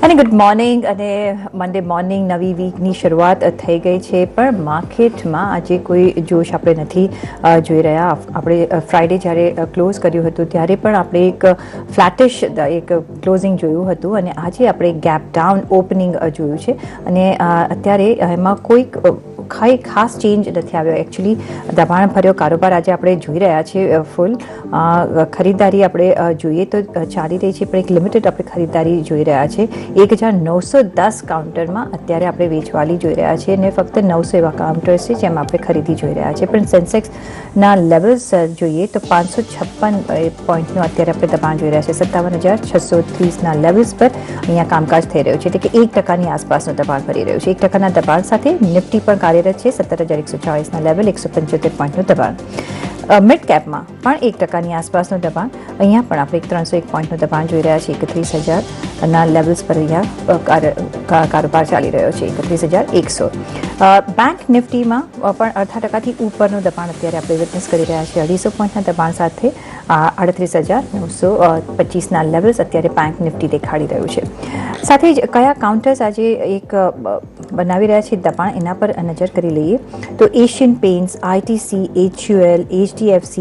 અને good morning અને મંડે morning નવી વીકની શરૂઆત થઈ ગઈ છે, પણ માર્કેટમાં આજે કોઈ જોશ આપણે નથી જોઈ રહ્યા. આપણે ફ્રાઇડે જ્યારે ક્લોઝ કર્યું હતું ત્યારે પણ આપણે એક ફ્લેટિશ એક ક્લોઝિંગ જોયું હતું અને આજે આપણે ગેપ ડાઉન ઓપનિંગ જોયું છે અને અત્યારે એમાં કોઈક ખાસ ચેન્જ નથી આવ્યો. એકચ્યુઅલી દબાણ ભર્યો કારોબાર આજે આપણે જોઈ રહ્યા છીએ. ફૂલ ખરીદારી આપણે જોઈએ તો ચાલી રહી છે, પણ એક લિમિટેડ આપણે ખરીદારી જોઈ રહ્યા છીએ. 1910 કાઉન્ટરમાં અત્યારે આપણે વેચવાલી જોઈ રહ્યા છીએ અને ફક્ત 900 એવા કાઉન્ટર્સ છે જેમાં આપણે ખરીદી જોઈ રહ્યા છીએ. પણ સેન્સેક્સના લેવલ્સ જોઈએ તો 556 પોઈન્ટનું અત્યારે આપણે દબાણ જોઈ રહ્યા છીએ. 57,630ના લેવલ્સ પર અહીંયા કામકાજ થઈ રહ્યું છે, એટલે કે 1%ની આસપાસનું દબાણ ભરી રહ્યું છે. 1%ના દબાણ સાથે નિફ્ટી પણ કાર્યરત છે. 17,140ના લેવલ, 175 પોઈન્ટનું દબાણ. મિડ કેપમાં પણ 1%ની આસપાસનું દબાણ. અહીંયા પણ આપણે 301 પોઈન્ટનું દબાણ જોઈ રહ્યા છીએ. 31,000ના લેવલ્સ પર અહીંયા કારોબાર ચાલી રહ્યો છે. 31,100. બેંક નિફ્ટીમાં પણ 0.5%થી ઉપરનું દબાણ અત્યારે આપણે વિટનેસ કરી રહ્યા છીએ. 250 પોઈન્ટના દબાણ સાથે 38,925ના લેવલ્સ અત્યારે બેંક નિફ્ટી દેખાડી રહ્યું છે. સાથે જ કયા કાઉન્ટર્સ આજે એક બનાવી રહ્યા છે દબાણ, એના પર નજર કરી લઈએ તો Asian paints, ITC, HUL, HDFC,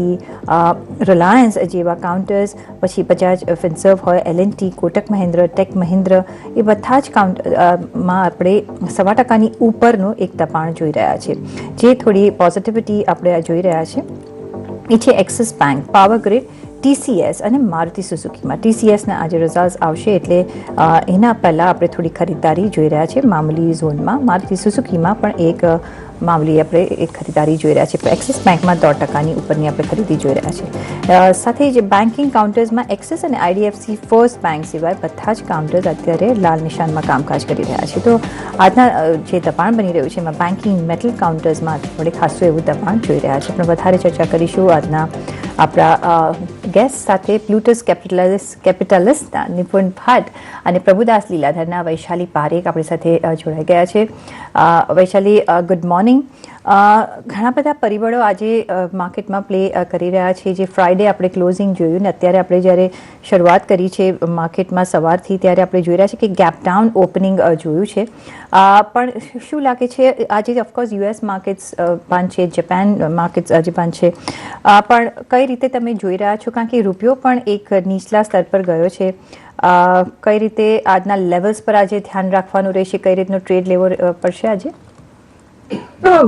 Reliance જેવા કાઉન્ટર્સ, પછી બજાજ ફિનસર્વ હોય, L&T, કોટક મહિન્દ્ર, ટેક મહિન્દ્ર, એ બધા જ કાઉન્ટરમાં આપણે 1.25%ની ઉપરનું એક દબાણ જોઈ રહ્યા છે. જે થોડી પોઝિટિવિટી આપણે જોઈ રહ્યા છે એ છે axis bank, power grid, TCS અને મારુતિ સુઝુકીમાં. TCSના આજે રિઝલ્ટ્સ આવશે એટલે એના પહેલાં આપણે થોડી ખરીદારી જોઈ રહ્યા છે મામૂલી ઝોનમાં. મારુતિ સુઝુકીમાં પણ એક મામૂલી આપણે એક ખરીદારી જોઈ રહ્યા છીએ. એક્સિસ બેંકમાં 0.5%ની ઉપરની આપણે ખરીદી જોઈ રહ્યા છીએ. સાથે જ બેન્કિંગ કાઉન્ટર્સમાં એક્સિસ અને IDFC ફર્સ્ટ બેંક સિવાય બધા જ કાઉન્ટર્સ અત્યારે લાલ નિશાનમાં કામકાજ કરી રહ્યા છે. તો આજના જે દબાણ બની રહ્યું છે એમાં બેન્કિંગ મેટલ કાઉન્ટર્સમાં થોડી ખાસું એવું દબાણ જોઈ રહ્યા છે. પણ વધારે ચર્ચા કરીશું આજના આપણા ગેસ્ટ સાથે. પ્લુટસ કેપિટલિસ્ટના નિપુણ ભટ્ટ અને પ્રભુદાસ લીલાધરના વૈશાલી પારેખ આપણી સાથે જોડાઈ ગયા છે. Vaishali, good morning. ઘણા બધા પરિબળો આજે માર્કેટમાં પ્લે કરી રહ્યા છે. જે ફ્રાઇડે આપણે ક્લોઝિંગ જોયું ને અત્યારે આપણે જ્યારે શરૂઆત કરી છે માર્કેટમાં સવારથી, ત્યારે આપણે જોઈ રહ્યા છીએ કે ગેપ ડાઉન ઓપનિંગ જોયું છે. પણ શું લાગે છે આજે ઓફકોર્સ US માર્કેટ્સ બંધ છે, જાપાન માર્કેટ્સ આજે બંધ છે, પણ કઈ રીતે તમે જોઈ રહ્યા છો? કારણ કે રૂપિયો પણ એક નીચલા સ્તર પર ગયો છે. કઈ રીતે આજના લેવલ્સ પર આજે ધ્યાન રાખવાનું રહેશે? કઈ રીતનો ટ્રેડ લેવો પડશે આજે?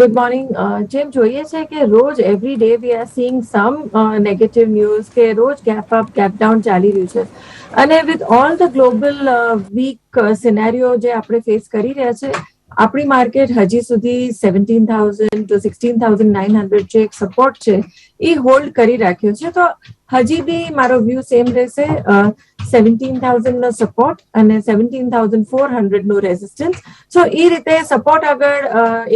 Good morning. જેમ જોઈએ છે કે રોજ every day we are seeing some negative news કે રોજ ગેપ અપ ગેપ ડાઉન ચાલી રહ્યું છે. અને with all the global weak scenario જે આપણે ફેસ કરી રહ્યા છે, આપણી માર્કેટ હજી સુધી 17,000 to 16,900 જે એક સપોર્ટ છે એ હોલ્ડ કરી રાખ્યો છે. તો હજી બી મારો વ્યૂ સેમ રહેશે, 17,000 નો સપોર્ટ અને 17,400 નું રેઝિસ્ટન્સ. સો એ રીતે સપોર્ટ આગળ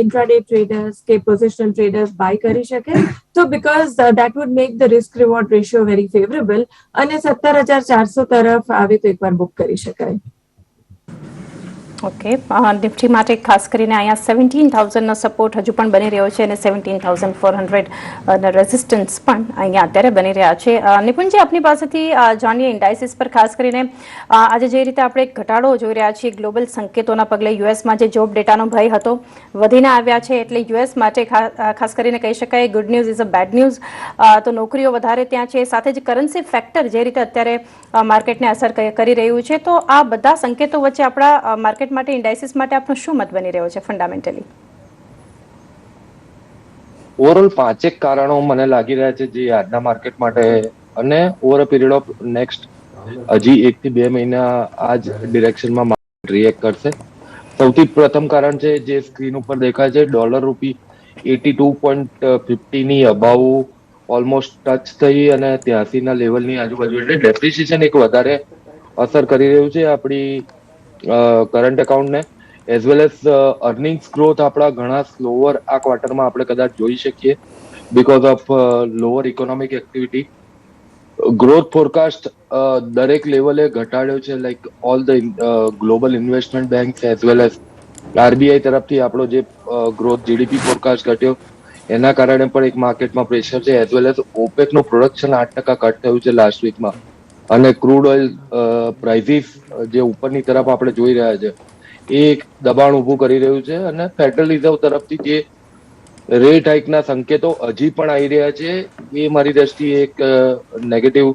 ઇન્ટ્રાડે ટ્રેડર્સ કે પોઝિશનલ ટ્રેડર્સ બાય કરી શકે તો because that wood make the risk reward ratio very favourable અને 17,400 તરફ આવે તો એકવાર બુક કરી શકાય. ઓકે, નિફ્ટી માટે ખાસ કરીને અહીંયા 17,000નો સપોર્ટ હજુ પણ બની રહ્યો છે અને 17,400 રેઝિસ્ટન્સ પણ અહીંયા અત્યારે બની રહ્યા છે. નિપુણજી, આપની પાસેથી જાણીએ ઇન્ડાઇસિસ પર ખાસ કરીને આજે જે રીતે આપણે ઘટાડો જોઈ રહ્યા છીએ ગ્લોબલ સંકેતોના પગલે. યુએસમાં જે જોબ ડેટાનો ભય હતો વધીને આવ્યા છે, એટલે યુએસ માટે ખાસ કરીને કહી શકાય good news is a bad news. તો નોકરીઓ વધારે ત્યાં છે, સાથે જ કરન્સી ફેક્ટર જે રીતે અત્યારે માર્કેટને અસર કરી રહ્યું છે, તો આ બધા સંકેતો વચ્ચે આપણા માર્કેટ માટે ઇન્ડાઇસિસ માટે આપનો શું મત બની રહ્યો છે ફંડામેન્ટલી? ઓવરઓલ 5 કારણો મને લાગી રહ્યા છે જે આજના માર્કેટ માટે અને over a period of next હજી 1 થી 2 મહિના આ જ ડિરેક્શનમાં માર્કેટ રિએક્ટ કરશે. સૌથી પ્રથમ કારણ છે જે સ્ક્રીન ઉપર દેખાય છે, ડોલર રૂપી 82.50 ની અબાવ ઓલમોસ્ટ ટચ થઈ અને 83 ના લેવલની આજુબાજુ, એટલે ડેપ્રિસિએશન એક વધારે અસર કરી રહ્યું છે આપણી કરંટ એકાઉન્ટને. As well as earnings growth આપણા ઘણા સ્લોઅર આ ક્વાર્ટરમાં આપણે કદાચ જોઈ શકીએ because of lower economic activity. Growth forecast દરેક લેવલે ઘટાડ્યો છે, like all the global investment bank as well as RBI તરફથી આપણો જે ગ્રોથ GDP ફોરકાસ્ટ ઘટ્યો એના કારણે પણ એક માર્કેટમાં પ્રેશર છે. એઝ વેલ એઝ ઓપેક નું પ્રોડક્શન 8% કટ થયું છે લાસ્ટ વીકમાં, અને ક્રૂડ ઓઇલ પ્રાઇસીસ જે ઉપરની તરફ આપણે જોઈ રહ્યા છે એ એક દબાણ ઊભું કરી રહ્યું છે અને ફેડરલ રિઝર્વ તરફથી જે રેટ હાઇકના સંકેતો હજી પણ આવી રહ્યા છે એ મારી દ્રષ્ટિએ એક નેગેટિવ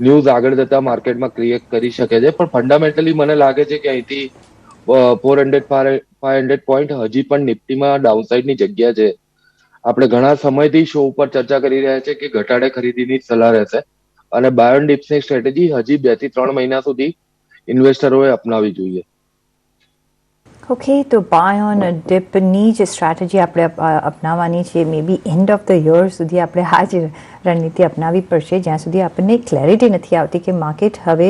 ન્યૂઝ આગળ જતા માર્કેટમાં ક્રિએટ કરી શકે છે. પણ ફંડામેન્ટલી મને લાગે છે કે અહીંથી 400-500 પોઈન્ટ હજી પણ નિફ્ટીમાં ડાઉનસાઇડની જગ્યા છે. આપણે ઘણા સમયથી શો ઉપર ચર્ચા કરી રહ્યા છે કે ઘટાડે ખરીદીની સલાહ રહેશે અને બાય ઓન ડિપ્સની સ્ટ્રેટેજી હજી 2 થી 3 મહિના સુધી ઇન્વેસ્ટરોએ અપનાવવી જોઈએ. ઓકે, તો બાય ઓન ડિપની જે સ્ટ્રેટેજી આપણે અપનાવવાની છે, મે બી એન્ડ ઓફ ધ યર સુધી આપણે આ જ રણનીતિ અપનાવવી પડશે, જ્યાં સુધી આપણને ક્લેરિટી નથી આવતી કે માર્કેટ હવે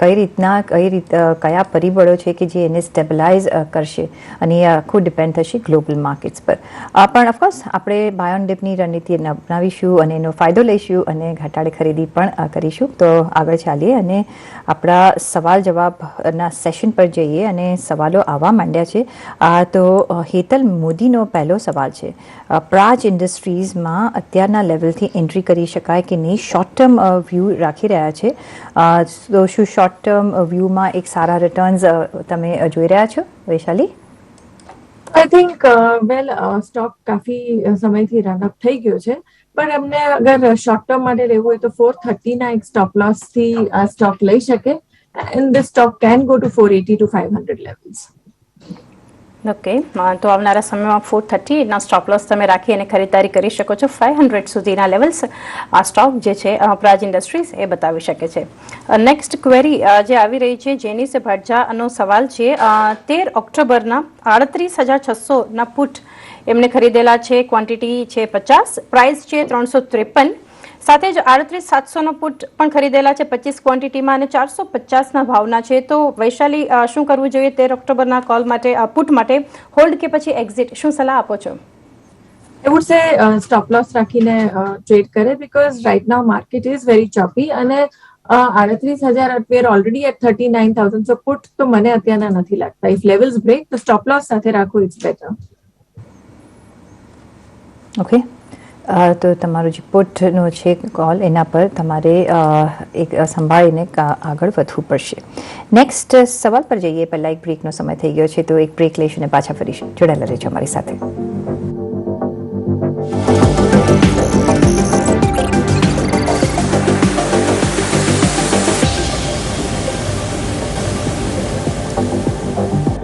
કઈ રીતના કયા પરિબળો છે કે જે એને સ્ટેબલાઇઝ કરશે, અને એ આખું ડિપેન્ડ થશે ગ્લોબલ માર્કેટ્સ પર. પણ ઓફકોર્સ આપણે બાય ઓન ડિપની રણનીતિ અપનાવીશું અને એનો ફાયદો લઈશું અને ઘટાડે ખરીદી પણ કરીશું. તો આગળ ચાલીએ અને આપણા સવાલ જવાબના સેશન પર જઈએ અને સવાલો આવવા માંડ્યા છે. તો હેતલ મોદીનો પહેલો સવાલ છે, પ્રાજ ઇન્ડસ્ટ્રીઝમાં અત્યારના લેવલથી એન્ટ્રી કરી શકાય કે નહીં? શોર્ટ ટર્મ વ્યૂ રાખી રહ્યા છે, તો શું શોર્ટ ટર્મ વ્યૂમાં એક સારા રિટર્ન્સ તમે જોઈ રહ્યા છો, વૈશાલી? આઈ થિંક સ્ટોક કાફી સમયથી રનઅપ થઈ ગયો છે, પણ એમને અગર શોર્ટ ટર્મ માટે રહેવું હોય તો 430 ના એક સ્ટોપ લોસ થી આ સ્ટોક લઈ શકે, and the stock can go to 480 to 500 levels. Okay, તો આવનારા સમયમાં 430 ના સ્ટોપ લોસ તમે રાખી અને ખરીદારી કરી શકો છો. 500 સુધીના લેવલ્સ આ સ્ટોક જે છે પ્રાજ ઇન્ડસ્ટ્રીઝ એ બતાવી શકે છે. નેક્સ્ટ ક્વેરી જે આવી રહી છે, જેનિસ ભાટજાનો સવાલ છે, 13 ઓક્ટોબરના 38,600ના પુટ એમને ખરીદેલા છે, ક્વોન્ટિટી છે 50, પ્રાઇસ છે 353, સાથે જ 38,700નો પુટ પણ ખરીદેલા છે 25 ક્વોન્ટિટીમાં અને 450ના ભાવના છે. તો વૈશાલી, શું કરવું જોઈએ 13 ઓક્ટોબરના કોલ માટે, પુટ માટે? હોલ્ડ કે પછી એક્ઝિટ, શું સલાહ આપો છો? I would say stop loss રાખીને ટ્રેડ કરે, because right now market is very choppy અને 38,000 we are already at 39,000, so put તો મને અત્યારના નથી લાગતા. If levels break તો stop loss સાથે રાખો, it's better. ઓકે, તો તમારું જે પુટનો છે કોલ, એના પર તમારે એક સંભાળીને આગળ વધવું પડશે. નેક્સ્ટ સવાલ પર જઈએ પહેલાં એક બ્રેકનો સમય થઈ ગયો છે, તો એક બ્રેક લઈશું અને પાછા ફરીશું. જોડાયેલા રહેજો અમારી સાથે.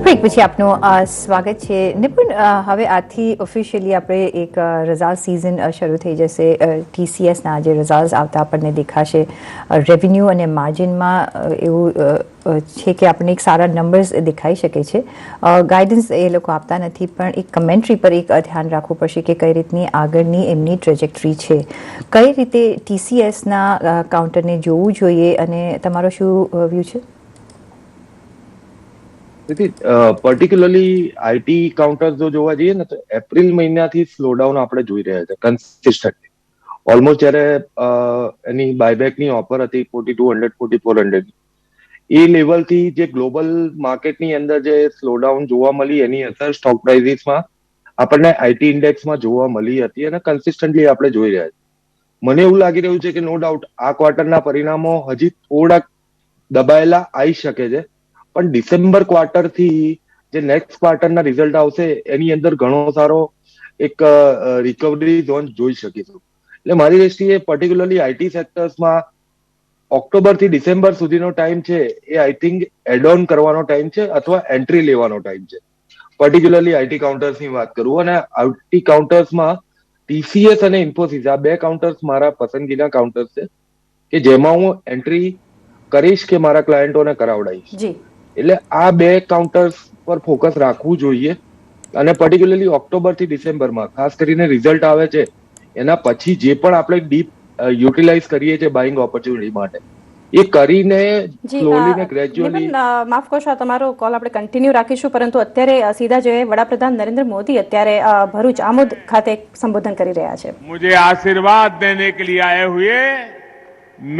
બ્રેક પછી આપનું સ્વાગત છે. નિપુણ, હવે આજથી ઓફિશિયલી આપણે એક રિઝલ્ટ સિઝન શરૂ થઈ જશે. TCSના જે રિઝલ્ટ આવતા આપણને દેખાશે. રેવન્યુ અને માર્જિનમાં એવું છે કે આપણને એક સારા નંબર્સ દેખાઈ શકે છે. ગાઈડન્સ એ લોકો આપતા નથી, પણ એક કમેન્ટ્રી પર એક ધ્યાન રાખવું પડશે કે કઈ રીતની આગળની એમની ટ્રેજેક્ટરી છે, કઈ રીતે TCSના કાઉન્ટરને જોવું જોઈએ, અને તમારો શું વ્યૂ છે? તેથી પર્ટિક્યુલરલી આઈટી કાઉન્ટર્સ જો જોવા જઈએ ને, તો એપ્રિલ મહિનાથી સ્લોડાઉન આપણે જોઈ રહ્યા છે કન્સિસ્ટન્ટલી. ઓલમોસ્ટ જ્યારે એની બાયબેકની ઓફર હતી 4,200 4,400, એ લેવલથી જે ગ્લોબલ માર્કેટની અંદર જે સ્લોડાઉન જોવા મળી, એની અસર સ્ટોક પ્રાઇસીસમાં આપણને આઈટી ઇન્ડેક્સમાં જોવા મળી હતી અને કન્સિસ્ટન્ટલી આપણે જોઈ રહ્યા છીએ. મને એવું લાગી રહ્યું છે કે નો ડાઉટ આ ક્વાર્ટરના પરિણામો હજી થોડાક દબાયેલા આવી શકે છે, પણ ડિસેમ્બર ક્વાર્ટરથી જે નેક્સ્ટ ક્વાર્ટરના રિઝલ્ટ આવશે એની અંદર ઘણો સારો એક રિકવરી ઝોન જોઈ શકીશું. એટલે મારી દ્રષ્ટિએ પર્ટિક્યુલરલી આઈટી સેક્ટર્સમાં ઓક્ટોબરથી ડિસેમ્બર સુધીનો ટાઈમ છે, એ આઈ થિંક એડ ઓન કરવાનો ટાઈમ છે અથવા એન્ટ્રી લેવાનો ટાઈમ છે. પર્ટિક્યુલરલી આઈટી કાઉન્ટર્સની વાત કરું, અને આઈટી કાઉન્ટર્સમાં TCS અને ઇન્ફોસિસ આ બે કાઉન્ટર્સ મારા પસંદગીના કાઉન્ટર્સ છે કે જેમાં હું એન્ટ્રી કરીશ કે મારા ક્લાયન્ટોને કરાવડાવીશ. જી, એટલે આ બે કાઉન્ટર્સ પર ફોકસ રાખવું જોઈએ. અને પર્ટિક્યુલરલી ઓક્ટોબરથી ડિસેમ્બરમાં ખાસ કરીને રિઝલ્ટ આવે છે, એના પછી જે પણ આપણે ડીપ યુટિલાઇઝ કરીએ છીએ બાઇંગ ઓપોર્ચ્યુનિટી માટે, એ કરીને જી. સ્લોલી ને ગ્રેજ્યુઅલી. નિપુણ, માફ કરશો, તમારો કોલ આપણે કન્ટિન્યુ રાખીશું, પરંતુ અત્યારે સીધા જોઈએ વડાપ્રધાન નરેન્દ્ર મોદી અત્યારે ભરૂચ આમોદ ખાતે સંબોધન કરી રહ્યા છે. मुझे आशीर्वाद देने के लिए आए हुए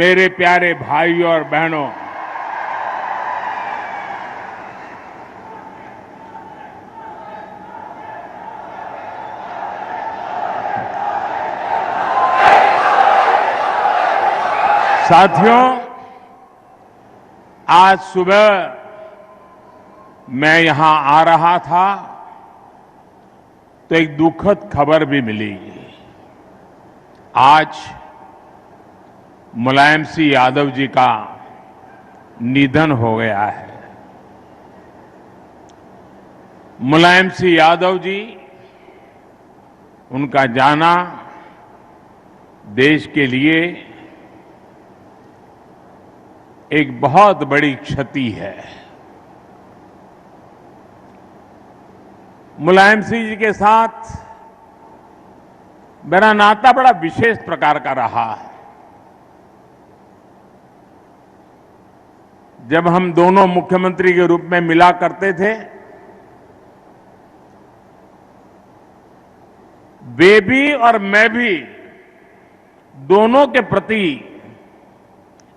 मेरे प्यारे भाइयों और बहनों, साथियों, आज सुबह मैं यहां आ रहा था तो एक दुखद खबर भी मिली। आज मुलायम सिंह यादव जी का निधन हो गया है। मुलायम सिंह यादव जी, उनका जाना देश के लिए एक बहुत बड़ी क्षति है। मुलायम सिंह जी के साथ मेरा नाता बड़ा विशेष प्रकार का रहा है। जब हम दोनों मुख्यमंत्री के रूप में मिला करते थे, वे भी और मैं भी दोनों के प्रति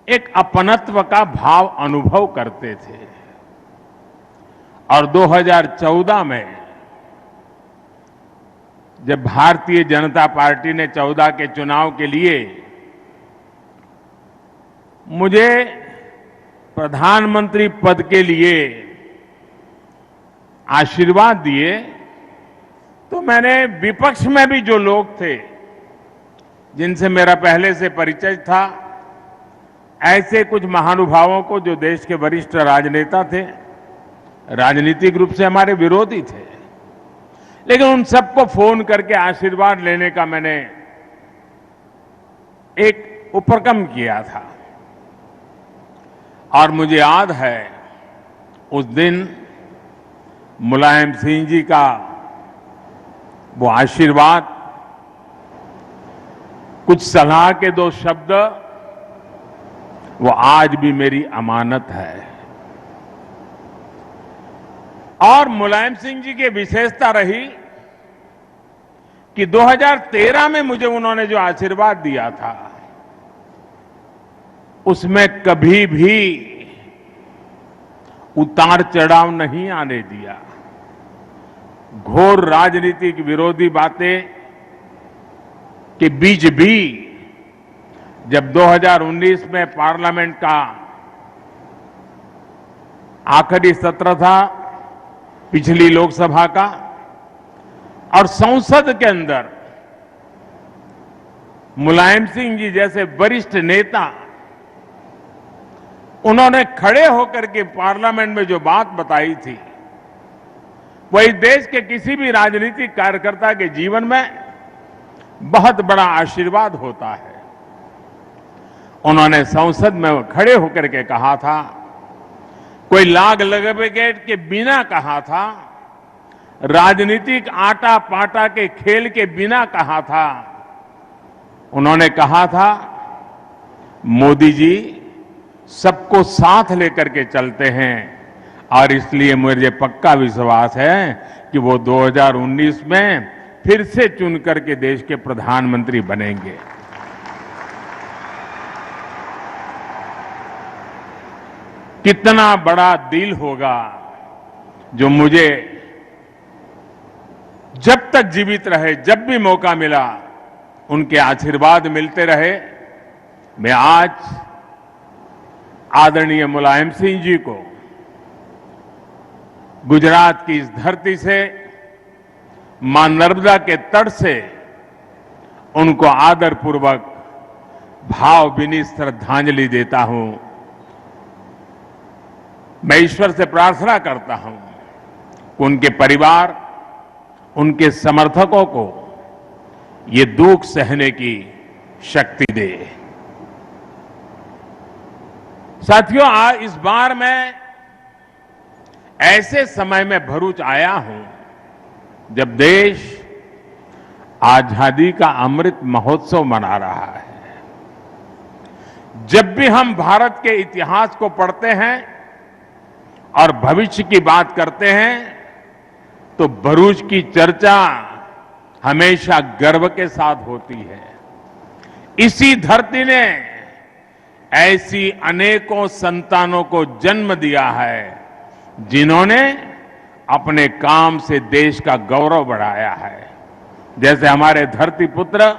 एक अपनत्व का भाव अनुभव करते थे। और 2014 में जब भारतीय जनता पार्टी ने 14 के चुनाव के लिए मुझे प्रधानमंत्री पद के लिए आशीर्वाद दिए, तो मैंने विपक्ष में भी जो लोग थे जिनसे मेरा पहले से परिचय था, ऐसे कुछ महानुभावों को जो देश के वरिष्ठ राजनेता थे, राजनीतिक रूप से हमारे विरोधी थे, लेकिन उन सबको फोन करके आशीर्वाद लेने का मैंने एक उपक्रम किया था। और मुझे याद है उस दिन मुलायम सिंह जी का वो आशीर्वाद, कुछ सलाह के 2 शब्द, वो आज भी मेरी अमानत है। और मुलायम सिंह जी की विशेषता रही कि 2013 में मुझे उन्होंने जो आशीर्वाद दिया था, उसमें कभी भी उतार चढ़ाव नहीं आने दिया। घोर राजनीतिक विरोधी बातें के बीच भी जब 2019 में पार्लियामेंट का आखिरी सत्र था, पिछली लोकसभा का, और संसद के अंदर मुलायम सिंह जी जैसे वरिष्ठ नेता, उन्होंने खड़े होकर के पार्लियामेंट में जो बात बताई थी, वही देश के किसी भी राजनीतिक कार्यकर्ता के जीवन में बहुत बड़ा आशीर्वाद होता है। उन्होंने संसद में खड़े होकर के कहा था, कोई लाग लगेट के बिना कहा था, राजनीतिक आटा पाटा के खेल के बिना कहा था। उन्होंने कहा था, मोदी जी सबको साथ लेकर के चलते हैं, और इसलिए मुझे पक्का विश्वास है कि वो 2019 में फिर से चुन करके देश के प्रधानमंत्री बनेंगे। कितना बड़ा दिल होगा जो मुझे जब तक जीवित रहे, जब भी मौका मिला, उनके आशीर्वाद मिलते रहे। मैं आज आदरणीय मुलायम सिंह जी को गुजरात की इस धरती से, मां नर्मदा के तट से उनको आदरपूर्वक भावभीनी श्रद्धांजलि देता हूं। मैं ईश्वर से प्रार्थना करता हूं कि उनके परिवार, उनके समर्थकों को ये दुख सहने की शक्ति दे। साथियों, आज इस बार मैं ऐसे समय में भरूच आया हूं जब देश आजादी का अमृत महोत्सव मना रहा है। जब भी हम भारत के इतिहास को पढ़ते हैं और भविष्य की बात करते हैं, तो भरूच की चर्चा हमेशा गर्व के साथ होती है। इसी धरती ने ऐसी अनेकों संतानों को जन्म दिया है जिन्होंने अपने काम से देश का गौरव बढ़ाया है। जैसे हमारे धरती पुत्र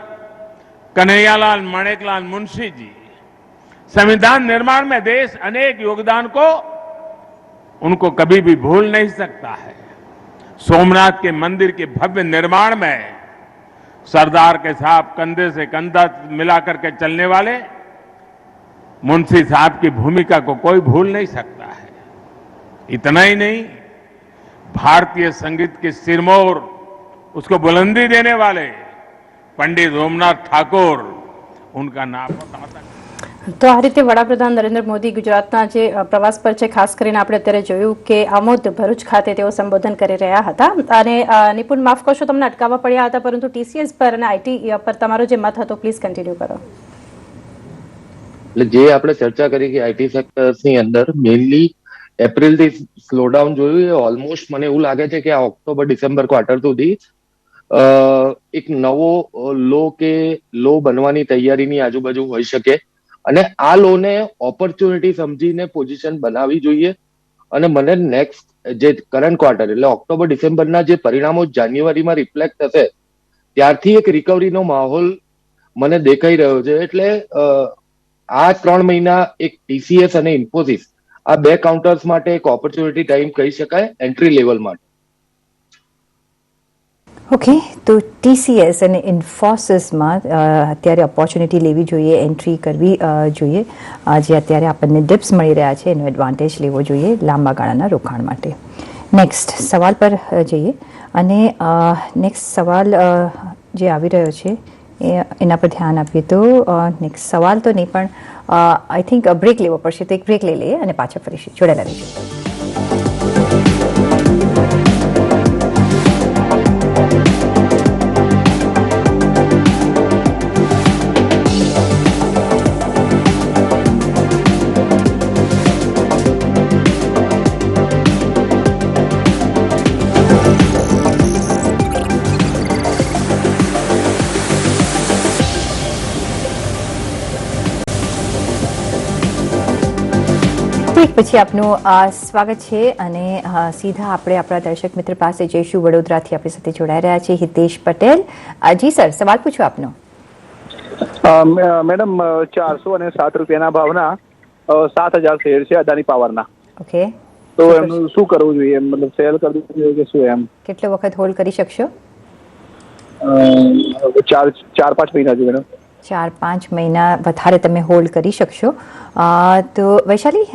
कन्हैयालाल माणेकलाल मुंशी जी, संविधान निर्माण में देश अनेक योगदान को उनको कभी भी भूल नहीं सकता है। सोमनाथ के मंदिर के भव्य निर्माण में सरदार के साथ कंधे से कंधा मिलाकर के चलने वाले मुंशी साहब की भूमिका को कोई भूल नहीं सकता है। इतना ही नहीं, भारतीय संगीत के सिरमौर, उसको बुलंदी देने वाले पंडित सोमनाथ ठाकुर, उनका नाम તો આ રીતે વડાપ્રધાન નરેન્દ્ર મોદી ગુજરાતના જે પ્રવાસ પર છે, ખાસ કરીને આપણે અત્યારે જોયું કે આમોદ ભરૂચ ખાતે તેઓ સંબોધન કરી રહ્યા હતા અને નિપુણ માફ કરશો તમને અટકાવવા પડ્યા હતા, પરંતુ ટીસીએસ પર અને આઈટી પર તમારો જે મત હતો પ્લીઝ કન્ટિન્યુ કરો. એટલે જે આપણે ચર્ચા કરી કે આઈટી સેક્ટર્સની અંદર મેઇનલી એપ્રિલથી સ્લોડાઉન જોયું, એ ઓલમોસ્ટ મને એવું લાગે છે કે આ ઓક્ટોબર ડિસેમ્બર ક્વાર્ટર સુધી એક નવો લો બનવાની તૈયારીની આજુબાજુ હોઈ શકે અને આ લોને ઓપોર્ચ્યુનિટી સમજીને પોઝિશન બનાવવી જોઈએ. અને મને નેક્સ્ટ જે કરંટ ક્વાર્ટર એટલે ઓક્ટોબર ડિસેમ્બરના જે પરિણામો જાન્યુઆરીમાં રિફ્લેક્ટ થશે ત્યારથી એક રિકવરીનો માહોલ મને દેખાઈ રહ્યો છે. એટલે આ 3 મહિના એક ટીસીએસ અને ઇન્ફોસિસ આ બે કાઉન્ટર્સ માટે એક ઓપોર્ચ્યુનિટી ટાઈમ કહી શકાય એન્ટ્રી લેવલ માટે. ઓકે, તો ટીસીએસ અને ઇન્ફોસિસમાં અત્યારે ઓપોર્ચ્યુનિટી લેવી જોઈએ, એન્ટ્રી કરવી જોઈએ. જે અત્યારે આપણને ડિપ્સ મળી રહ્યા છે એનો એડવાન્ટેજ લેવો જોઈએ લાંબા ગાળાના રોકાણ માટે. નેક્સ્ટ સવાલ પર જઈએ અને નેક્સ્ટ સવાલ જે આવી રહ્યો છે એના પર ધ્યાન આપીએ તો નેક્સ્ટ સવાલ તો નહીં પણ આઈ થિંક બ્રેક લેવો પડશે, તો એક બ્રેક લઈ લઈએ અને પાછા ફરીશું. જોડાયેલા રહીશું. પછી આપનું સ્વાગત છે અને સીધા આપણે આપણા દર્શક મિત્ર પાસે જઈશું. વડોદરાથી આપણી સાથે જોડાઈ રહ્યા છે હિતેશ પટેલ. જી સર, સવાલ પૂછો આપનો. મેડમ 407 રૂપિયાના ભાવના 7,000 શેર છે અદાની પાવરના. ઓકે, તો એમનું શું કરવું જોઈએ? મતલબ સેલ કરવું જોઈએ કે શું? એમ કેટલો વખત હોલ્ડ કરી શકશો? 4-5 મહિના છે મેડમ. 4-5 મહિના વધારે તમે હોલ્ડ કરી શકશો. તો વૈશાલી,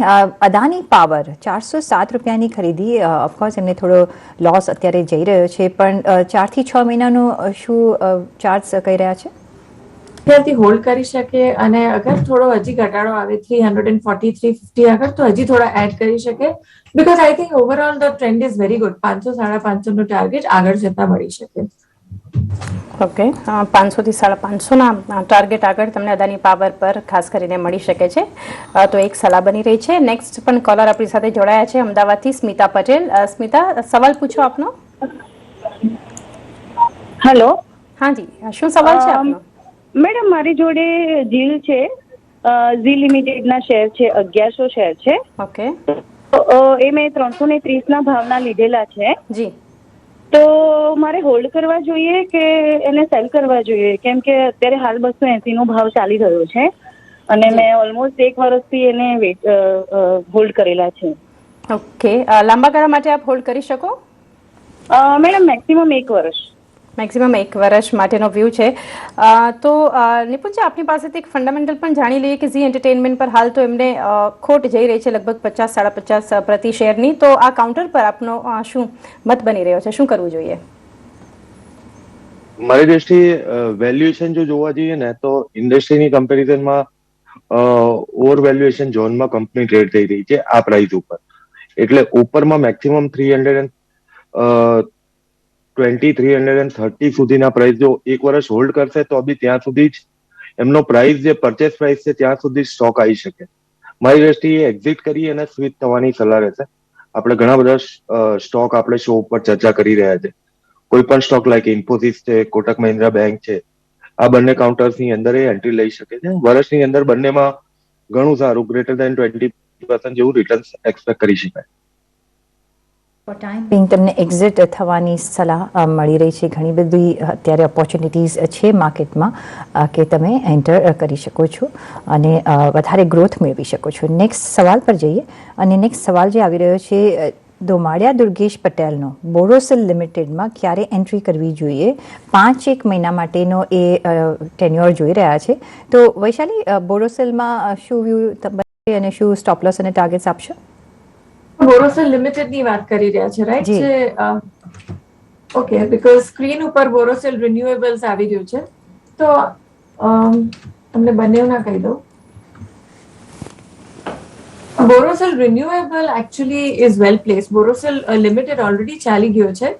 અદાની પાવર 407 રૂપિયાની ખરીદી, ઓફકોર્સ એમને થોડો લોસ અત્યારે જઈ રહ્યો છે, પણ 4 થી 6 મહિનાનો શું ચાર્જ કહી રહ્યા છે? ત્યારથી હોલ્ડ કરી શકે અને અગર થોડો હજી ઘટાડો આવે 340 350 આગળ તો હજી થોડા એડ કરી શકે, because I think overall the trend is very good. 500-550 નો ટાર્ગેટ આગળ જતા મળી શકે. ઓકે, 500 થી 550 ના ટાર્ગેટ આગળ તમને અદાની પાવર પર ખાસ કરીને મળી શકે છે. તો એક સલાહ બની રહી છે. નેક્સ્ટ પણ કોલર આપણી સાથે જોડાયા છે અમદાવાદથી, સ્મિતા પટેલ. સ્મિતા, સવાલ પૂછો આપનો. હેલો. હાજી, શું સવાલ છે આપનો? મેડમ, મારી જોડે ઝીલ છે, ઝી લિમિટેડના શેર છે, 1100 શેર છે. ઓકે, એ મેં 330 ના ભાવના લીધેલા છે. જી. તો મારે હોલ્ડ કરવા જોઈએ કે એને સેલ કરવા જોઈએ? કેમ કે અત્યારે હાલ 280 નો ભાવ ચાલી રહ્યો છે અને મેં ઓલમોસ્ટ 1 વર્ષથી એને હોલ્ડ કરેલા છે. ઓકે, લાંબા ગાળા માટે આપ હોલ્ડ કરી શકો? મેડમ, મેક્સિમમ 1 વર્ષ. મેક્સિમમ 1 વર્ષ માટેનો વ્યૂ છે. તો નિપુણજી, આપની પાસેથી એક ફંડામેન્ટલ પણ જાણી લઈએ કે ઝી એન્ટરટેનમેન્ટ પર હાલ તો એમને ખોટ જઈ રહી છે લગભગ 50-50 પ્રતિ શેરની. તો આ કાઉન્ટર પર આપનો શું મત બની રહ્યો છે? શું કરવું જોઈએ? મારી દ્રષ્ટિએ વેલ્યુએશન જો જોવા જઈએ ને તો ઇન્ડસ્ટ્રીની કમ્પેરિઝનમાં ઓવર વેલ્યુએશન ઝોનમાં કંપની ટ્રેડ થઈ રહી છે આ પ્રાઇસ ઉપર. એટલે ઉપરમાં મેક્સિમમ 330 સુધીના પ્રાઇસ જો 1 વર્ષ હોલ્ડ કરશે તો બી ત્યાં સુધી જ એમનો પ્રાઇસ જે પરચેસ પ્રાઇસ છે ત્યાં સુધી સ્ટોક આવી શકે. મારી દ્રષ્ટિએ એક્ઝિટ કરી અને સ્વિચ થવાની સલાહ રહેશે. આપણે ઘણા બધા સ્ટોક આપણે શો ઉપર ચર્ચા કરી રહ્યા છે. કોઈ પણ સ્ટોક લાઈક ઇન્ફોસિસ છે, કોટક મહિન્દ્રા બેંક છે, આ બંને કાઉન્ટર્સની અંદર એન્ટ્રી લઈ શકે છે. વર્ષની અંદર બંનેમાં ઘણું સારું ગ્રેટર ધેન 20% જેવું રિટર્ન એક્સપેક્ટ કરી શકાય. ફોર ટાઈમ બિંગ તમને એક્ઝિટ થવાની સલાહ મળી રહી છે. ઘણી બધી અત્યારે ઓપોર્ચ્યુનિટીઝ છે માર્કેટમાં કે તમે એન્ટર કરી શકો છો અને વધારે ગ્રોથ મેળવી શકો છો. નેક્સ્ટ સવાલ પર જઈએ અને નેક્સ્ટ સવાલ જે આવી રહ્યો છે દોમાડિયા દુર્ગેશ પટેલનો બોરોસિલ લિમિટેડમાં ક્યારે એન્ટ્રી કરવી જોઈએ, 5-1 મહિના માટેનો એ ટેન્યોર જોઈ રહ્યા છે. તો વૈશાલી, બોરોસિલમાં શું વ્યૂ અને શું સ્ટોપ લોસ અને ટાર્ગેટ્સ આપશો? બોરોસિલ લિમિટેડ ની વાત કરી રહ્યા છે, રાઈટ? જી. છે ઓકે, બીકોઝ સ્ક્રીન ઉપર બોરોસિલ રિન્યુએબલ્સ આવી રહ્યું છે, તો તમને બંનેના કહી દઉં. Borosil renewable actually is well place. Borosil limited already ચાલી ગયો છે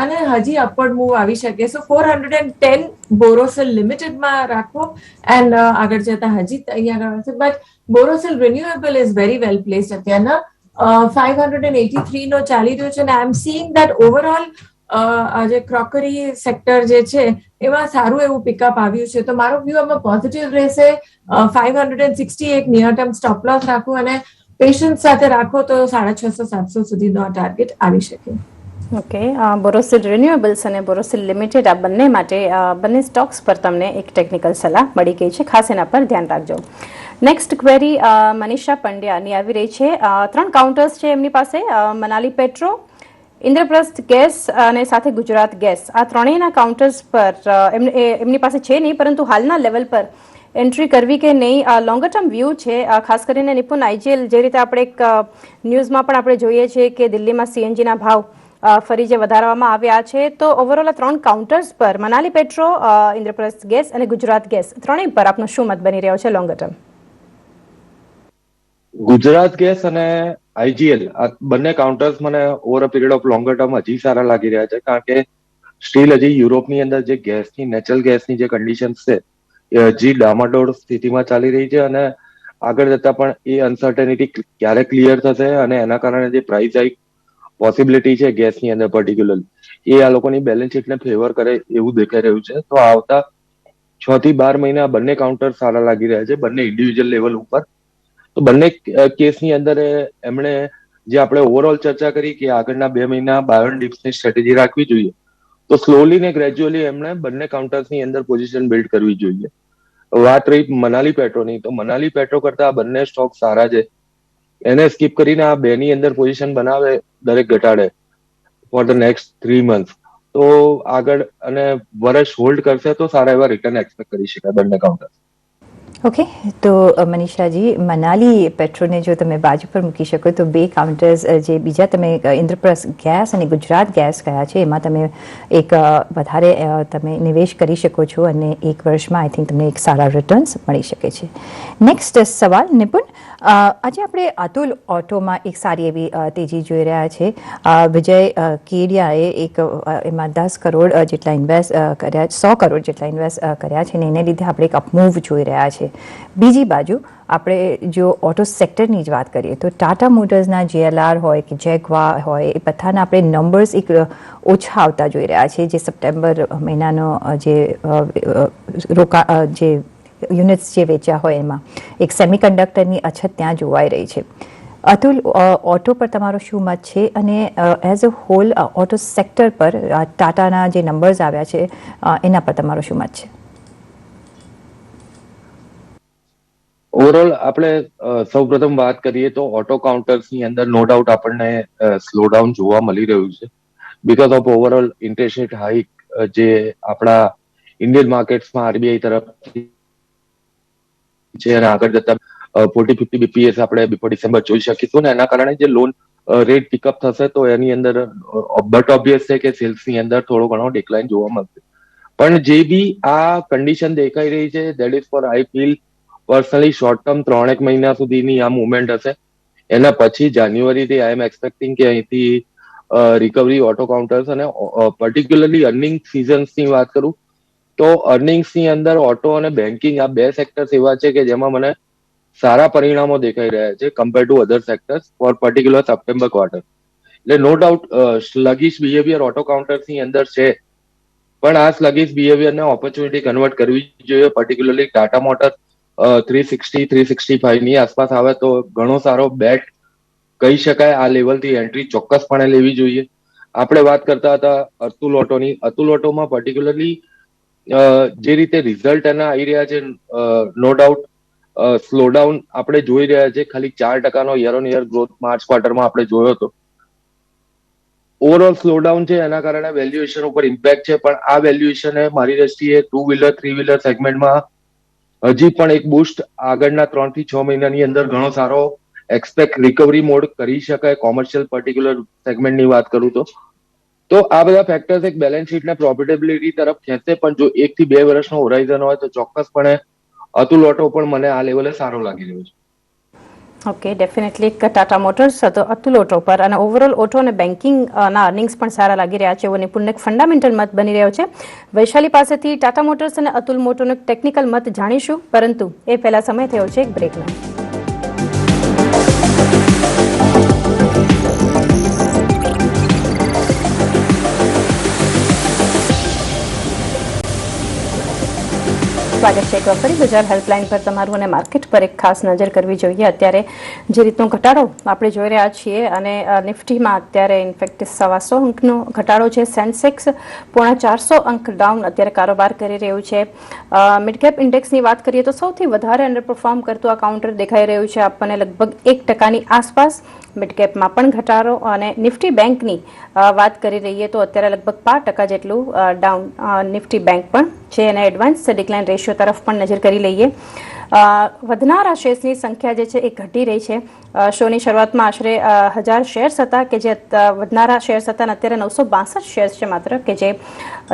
અને હજી અપવર્ડ મૂવ આવી શકે. સો 410 બોરોસિલ લિમિટેડમાં રાખવો એન્ડ આગળ જતા હજી અહીંયા આગળ છે. But Borosil renewable is very well place. અત્યારના 583 નો ચાલી રહ્યો છે અને આઈ એમ સીઈંગ દેટ ઓવરઓલ આજે ક્રોકરી સેક્ટર જે છે એમાં સારું એવું પિકઅપ આવ્યું છે. તો મારો વ્યૂ આમાં પોઝિટિવ રહેશે. 560 એક નિયર ટર્મ સ્ટોપ લોસ રાખવું અને પેશન્સ સાથે રાખો તો 650-700 સુધીનો ટાર્ગેટ આવી શકે. ઓકે, બોરોસિલ રિન્યુએબલ્સ અને બોરોસિલ લિમિટેડ આ બંને માટે બંને સ્ટોક્સ પર તમને એક ટેકનિકલ સલાહ મળી ગઈ છે. ખાસ એના પર ધ્યાન રાખજો. નેક્સ્ટ ક્વેરી મનીષા પંડ્યાની આવી રહી છે. 3 કાઉન્ટર્સ છે એમની પાસે, મનાલી પેટ્રો, ઇન્દ્રપ્રસ્થ ગેસ અને સાથે ગુજરાત ગેસ. આ ત્રણેયના કાઉન્ટર્સ પર એમની પાસે છે નહીં, પરંતુ હાલના લેવલ પર એન્ટ્રી કરવી કે નહીં, લોંગર ટર્મ વ્યૂ છે. ખાસ કરીને નિપુન આઈજીએલ, જે રીતે આપણે એક ન્યૂઝમાં પણ આપણે જોઈએ છીએ કે દિલ્હીમાં સીએનજીના ભાવ ફરી જે વધારવામાં આવ્યા છે, તો ઓવરઓલ આ 3 કાઉન્ટર્સ પર મનાલી પેટ્રો, ઇન્દ્રપ્રસ્થ ગેસ અને ગુજરાત ગેસ ત્રણેય પર આપનો શું મત બની રહ્યો છે લોંગર ટર્મ? ગુજરાત ગેસ અને આઈજીએલ આ બંને કાઉન્ટર્સ મને over a period of longer term હજી સારા લાગી રહ્યા છે, કારણ કે સ્ટીલ હજી યુરોપની અંદર જે ગેસની નેચરલ ગેસની જે કન્ડિશન્સ છે એ હજી ડામાડોળ સ્થિતિમાં ચાલી રહી છે અને આગળ જતા પણ એ અનસર્ટેનિટી ક્યારે ક્લિયર થશે અને એના કારણે જે પ્રાઇસ હાઇક પોસિબિલિટી છે ગેસની અંદર પર્ટિક્યુલરલી, એ આ લોકોની બેલેન્સ શીટને ફેવર કરે એવું દેખાઈ રહ્યું છે. તો આવતા 6 થી 12 મહિના બંને કાઉન્ટર સારા લાગી રહ્યા છે, બંને ઇન્ડિવિજ્યુઅલ લેવલ ઉપર. તો બંને કેસની અંદર એમણે જે આપણે ઓવરઓલ ચર્ચા કરી કે આગળના 2 મહિના બાય ઓન ડિપ્સની સ્ટ્રેટેજી રાખવી જોઈએ, તો સ્લોલી ને ગ્રેજ્યુઅલી એમણે બંને કાઉન્ટર્સની અંદર પોઝિશન બિલ્ડ કરવી જોઈએ. વાત રહી મનાલી પેટ્રોની, તો મનાલી પેટ્રો કરતા આ બંને સ્ટોક સારા છે. એને સ્કીપ કરીને આ બેની અંદર પોઝિશન બનાવે દરેક ઘટાડે ફોર ધ નેક્સ્ટ 3 મંથ, તો આગળ અને વર્ષ હોલ્ડ કરશે તો સારા એવા રિટર્ન એક્સપેક્ટ કરી શકાય બંને કાઉન્ટર. ઓકે, તો મનીષાજી, મનાલી પેટ્રોને જો તમે બાજુ પર મૂકી શકો તો 2 કાઉન્ટર્સ જે બીજા તમે ઇન્દ્રપ્રસ્થ ગેસ અને ગુજરાત ગેસ કયા છે એમાં તમે એક વધારે તમે નિવેશ કરી શકો છો અને 1 વર્ષમાં આઈ થિંક તમને એક સારા રિટર્ન્સ મળી શકે છે. નેક્સ્ટ સવાલ નિપુણ, આજે આપણે અતુલ ઓટોમાં એક સારી એવી તેજી જોઈ રહ્યા છે. વિજય કેડિયાએ એક એમાં 10 કરોડ જેટલા ઇન્વેસ્ટ કર્યા, 100 કરોડ જેટલા ઇન્વેસ્ટ કર્યા છે અને એને લીધે આપણે એક અપમૂવ જોઈ રહ્યા છે. બીજી બાજુ આપણે જો ઓટો સેક્ટરની જ વાત કરીએ તો ટાટા મોટર્સના JLR હોય કે જેગવાર હોય, એ બધાના આપણે નંબર્સ એક ઓછા આવતા જોઈ રહ્યા છે. જે સપ્ટેમ્બર મહિનાનો જે જે યુનિટ્સ જે વેચ્યા હોય એમાં એક સેમિકન્ડક્ટરની અછત ત્યાં જોવાઈ રહી છે. અતુલ, ઓટો પર તમારો શું મત છે અને as a whole auto sector પર ટાટાના જે નંબર્સ આવ્યા છે એના પર તમારો શું મત છે? ઓવરઓલ આપણે સૌપ્રથમ વાત કરીએ તો ઓટો કાઉન્ટર્સની અંદર નો ડાઉટ આપણને સ્લોડાઉન જોવા મળી રહ્યું છે, because of overall interest rate hike જે આપણા ઇન્ડિયન માર્કેટ્સમાં આરબીઆઈ તરફથી છે અને આગળ જતા 40-50 BPS આપણે બિફોર ડિસેમ્બર જોઈ શકીશું ને એના કારણે જે લોન રેટ પિકઅપ થશે તો એની અંદર બટ ઓબ્વિયસ છે કે સેલ્સની અંદર થોડો ઘણો ડિક્લાઇન જોવા મળશે. પણ જે બી આ કન્ડિશન દેખાઈ રહી છે, that is four I feel personally short term 3-1 મહિના સુધીની આ મુવમેન્ટ હશે. એના પછી જાન્યુઆરીથી આઈ એમ એક્સપેક્ટિંગ કે અહીંથી રિકવરી ઓટો કાઉન્ટર્સ અને પર્ટિક્યુલરલી અર્નિંગ સિઝન્સની વાત કરું તો અર્નિંગ્સની અંદર ઓટો અને બેન્કિંગ આ 2 સેક્ટર્સ એવા છે કે જેમાં મને સારા પરિણામો દેખાઈ રહ્યા છે compare to other sectors for particular September quarter. એટલે no doubt sluggish behaviour auto કાઉન્ટર્સની અંદર છે, પણ આ સ્લગિશ બિહેવિયરને ઓપોર્ચ્યુનિટી કન્વર્ટ કરવી જોઈએ. પર્ટિક્યુલરલી ટાટા મોટર 360-365 ની આસપાસ આવે તો ઘણો સારો બેટ કહી શકાય આ લેવલથી એન્ટ્રી ચોક્કસપણે લેવી જોઈએ. આપણે વાત કરતા હતા અતુલ ઓટોની. અતુલ ઓટોમાં પર્ટિક્યુલરલી જે રીતે રિઝલ્ટ એના આવી રહ્યા છે, નો ડાઉટ સ્લોડાઉન આપણે જોઈ રહ્યા છે. ખાલી 4% year on year growth March ક્વાર્ટરમાં આપણે જોયો હતો. ઓવરઓલ સ્લોડાઉન છે, એના કારણે વેલ્યુએશન ઉપર ઇમ્પેક્ટ છે. પણ આ વેલ્યુએશન મારી દ્રષ્ટિએ 2 વ્હીલર 3 વ્હીલર સેગમેન્ટમાં હજી પણ એક બુસ્ટ આગળના 3 થી 6 મહિનાની અંદર ઘણો સારો એક્સપેક્ટ રિકવરી મોડ કરી શકાય. કોમર્શિયલ પર્ટિક્યુલર સેગમેન્ટની વાત કરું તો આ બધા ફેક્ટર્સ એક બેલેન્સ શીટને પ્રોફિટેબિલિટી તરફ ખેંચશે. પણ જો 1 થી 2 વર્ષનો હોરાઇઝન હોય તો ચોક્કસપણે અતુલ ઓટો પણ મને આ લેવલે સારો લાગી રહ્યો છે. ઓકે, ડેફિનેટલી ટાટા મોટર્સ હતો અતુલ ઓટો પર, અને ઓવરઓલ ઓટો અને બેન્કિંગ ના અર્નિંગ્સ પણ સારા લાગી રહ્યા છે એવો નિપુણનો એક ફંડામેન્ટલ મત બની રહ્યો છે. વૈશાલી પાસેથી ટાટા મોટર્સ અને અતુલ મોટોનો એક ટેકનિકલ મત જાણીશું, પરંતુ એ પહેલા સમય થયો છે એક બ્રેકનો. સ્વાગત છે એક વાર ફરી બજાર હેલ્પલાઇન પર તમારું, અને માર્કેટ પર એક ખાસ નજર કરવી જોઈએ. અત્યારે જે રીતનો ઘટાડો આપણે જોઈ રહ્યા છીએ, અને નિફ્ટીમાં અત્યારે ઇનફેક્ટ 125 અંકનો ઘટાડો છે. સેન્સેક્સ 450 અંક ડાઉન અત્યારે કારોબાર કરી રહ્યું છે. મિડ કેપ ઇન્ડેક્સની વાત કરીએ તો સૌથી વધારે અંડરપરફોર્મ કરતું આ કાઉન્ટર દેખાઈ રહ્યું છે આપણને, લગભગ 1% આસપાસ. મિડ કેપમાં પણ ઘટાડો, અને નિફ્ટી બેંકની વાત કરી રહીએ તો અત્યારે લગભગ 5% જેટલું ડાઉન નિફ્ટી બેંક પણ છે. અને એડવાન્સ ડિક્લાઇન રેશિયો તરફ પણ નજર કરી લઈએ. વધનારા શેર્સની સંખ્યા જે છે એ ઘટી રહી છે. શોની શરૂઆતમાં આશરે 1000 શેર્સ હતા કે જે વધનારા શેર્સ હતા, અને અત્યારે 962 શેર્સ છે માત્ર, કે જે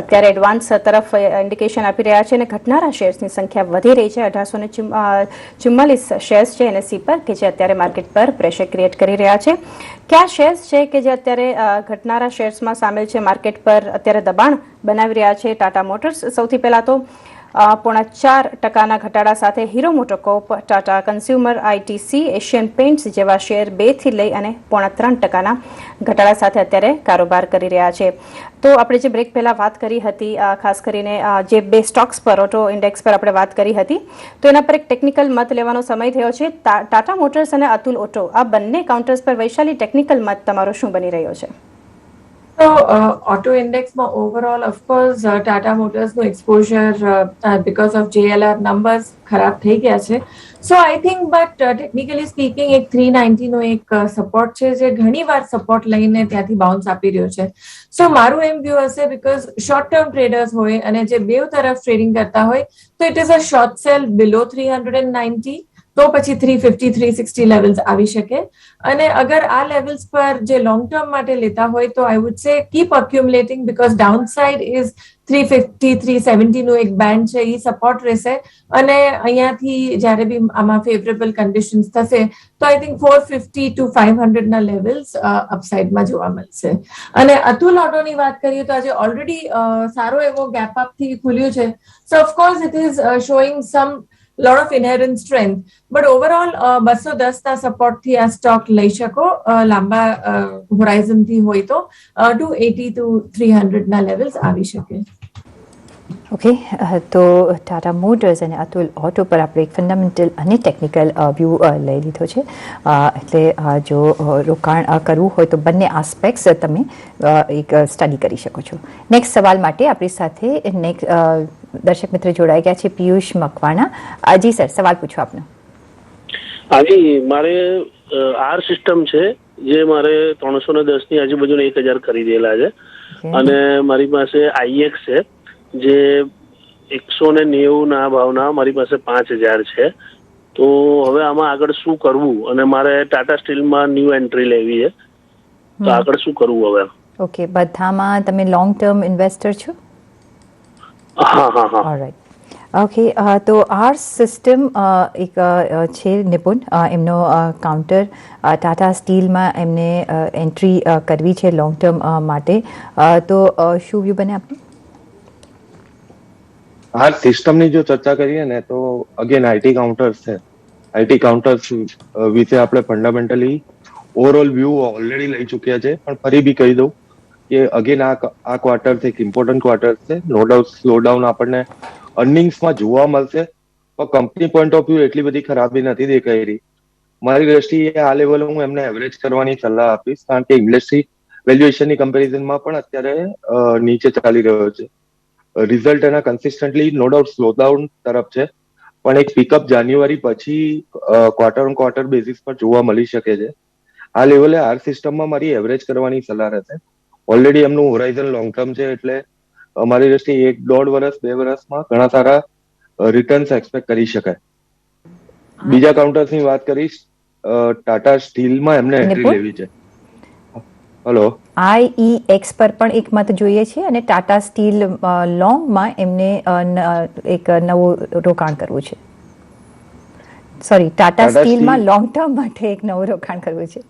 અત્યારે એડવાન્સ તરફ ઇન્ડિકેશન આપી રહ્યા છે. અને ઘટનારા શેર્સની સંખ્યા વધી રહી છે. 1844 શેર્સ છે એનએસસી પર, કે જે અત્યારે માર્કેટ પર પ્રેશર ક્રિએટ કરી રહ્યા છે. કયા શેર્સ છે કે જે અત્યારે ઘટનારા શેર્સમાં સામેલ છે, માર્કેટ પર અત્યારે દબાણ બનાવી રહ્યા છે? ટાટા મોટર્સ સૌથી પહેલા તો 4.5% ઘટાડા સાથે, Hero MotoCorp, Tata Consumer, ITC, Asian Paints જેવા શેર 2 થી લઈ અને 3.5% ઘટાડા સાથે અત્યારે કારોબાર કરી રહ્યા છે. તો આપણે જે બ્રેક પહેલા વાત કરી હતી, ખાસ કરીને જે 2 સ્ટોક્સ પર, ઓટો ઇન્ડેક્સ પર આપણે વાત કરી હતી, તો એના પર એક ટેકનિકલ મત લેવાનો સમય થયો છે. ટાટા મોટર્સ અને અતુલ ઓટો, આ બંને કાઉન્ટર્સ પર વૈશાલી ટેકનિકલ મત તમારો શું બની રહ્યો છે? તો ઓટો ઇન્ડેક્સમાં ઓવરઓલ ઓફકોર્સ ટાટા મોટર્સનું exposure because of JLR numbers ખરાબ થઈ ગયા છે. So I think but technically speaking એક 390 નો એક સપોર્ટ છે, જે ઘણી વાર સપોર્ટ લઈને ત્યાંથી બાઉન્સ આપી રહ્યો છે. સો મારું એમ વ્યૂ હશે, બીકોઝ શોર્ટ ટર્મ ટ્રેડર્સ હોય અને જે બેવ તરફ ટ્રેડિંગ કરતા હોય, તો it is a short sell below 390, તો પછી 350 360 લેવલ્સ આવી શકે. અને અગર આ લેવલ્સ પર જે લોંગ ટર્મ માટે લેતા હોય તો I would say keep accumulating, because downside is 350 370 નું એક બેન્ડ છે, એ સપોર્ટ રહેશે. અને અહીંયાથી જ્યારે બી આમાં ફેવરેબલ કન્ડિશન્સ થશે તો આઈ થિંક 450 to 500 ના લેવલ્સ અપસાઇડમાં જોવા મળશે. અને અતુલ ઓટોની વાત કરીએ તો આજે ઓલરેડી સારો એવો ગેપ અપ થી ખુલ્યું છે. So of course it is showing some lot of inherent strength, but overall 210 ના સપોર્ટ થી આ સ્ટોક લઈ શકો લાંબા હોરાઇઝન થી હોય તો 280 to 300 ના લેવલ્સ આવી શકે. ઓકે, તો ટાટા મોટર્સ અને અતુલ ઓટો પર આપણે એક ફંડામેન્ટલ અને ટેકનિકલ વ્યૂ લઈ લીધો છે. એટલે જો રોકાણ કરવું હોય તો બંને આસ્પેક્ટ્સ તમે એક સ્ટડી કરી શકો છો. નેક્સ્ટ સવાલ માટે આપણી સાથે દર્શક મિત્ર જોડાઈ ગયા છે, પિયુષ મકવાણા. જી સર, સવાલ પૂછો આપનો. હાજી, મારે આર સિસ્ટમ છે જે મારે 310 ની આજુબાજુના 1000 ખરીદેલા છે, અને મારી પાસે આઈએક્સ છે જે 190 ના ભાવના મારી પાસે 5000 છે. તો હવે આમાં આગળ શું કરવું, અને મારે ટાટા સ્ટીલમાં ન્યૂ એન્ટ્રી લેવી છે, તો આગળ શું કરવું હવે? ઓકે, બધામાં તમે લોંગ ટર્મ ઇન્વેસ્ટર છો? હા. ઓલરાઇટ. ઓકે, તો આર સિસ્ટમ એક છે નિપુણ, એમનો કાઉન્ટર ટાટા સ્ટીલમાં એમને એન્ટ્રી કરવી છે લોંગ ટર્મ માટે. તો શું વ્યૂ બને આપનું? આ સિસ્ટમની જો ચર્ચા કરીએ ને તો અગેન આઈટી કાઉન્ટર્સ છે. આઈટી કાઉન્ટર્સ વિશે આપણે ફંડામેન્ટલી ઓવરઓલ વ્યૂ ઓલરેડી લઈ ચૂક્યા છે, પણ ફરી બી કહી દઉં કે અગેન આ ક્વાર્ટર એક ઇમ્પોર્ટન્ટ ક્વાર્ટર છે. નો ડાઉટ સ્લોડાઉન આપણને અર્નિંગ્સમાં જોવા મળશે, પણ કંપની પોઈન્ટ ઓફ વ્યૂ એટલી બધી ખરાબી નથી દેખાઈ રહી. મારી દ્રષ્ટિએ આ લેવલ હું એમને એવરેજ કરવાની સલાહ આપીશ, કારણ કે ઇન્ડસ્ટ્રી વેલ્યુએશનની કમ્પેરિઝનમાં પણ અત્યારે નીચે ચાલી રહ્યો છે. રિઝલ્ટ એના consistently no doubt slow down તરફ છે, પણ એક પિકઅપ જાન્યુઆરી પછી ક્વાર્ટર ઓન ક્વાર્ટર બેઝિસ પર જોવા મળી શકે છે. આ લેવલે આર સિસ્ટમમાં મારી એવરેજ કરવાની સલાહ રહેશે. ઓલરેડી એમનું હોરાઇઝન લોંગ ટર્મ છે, એટલે અમારી દ્રષ્ટિએ 1-1.5 વર્ષ 2 વર્ષમાં ઘણા સારા રિટર્ન્સ એક્સપેક્ટ કરી શકાય. બીજા કાઉન્ટર્સની વાત કરીશ, ટાટા સ્ટીલમાં એમને એન્ટ્રી નિપુણ? લેવી છે. હલો, IEX પર પણ એક મત જોઈએ છે અને ટાટા સ્ટીલ લોંગમાં એમને એક નવું રોકાણ કરવું છે. સોરી, ટાટા ટાટા સ્ટીલમાં સ્ટીલ લોંગ ટર્મ માટે એક નવું રોકાણ કરવું છે.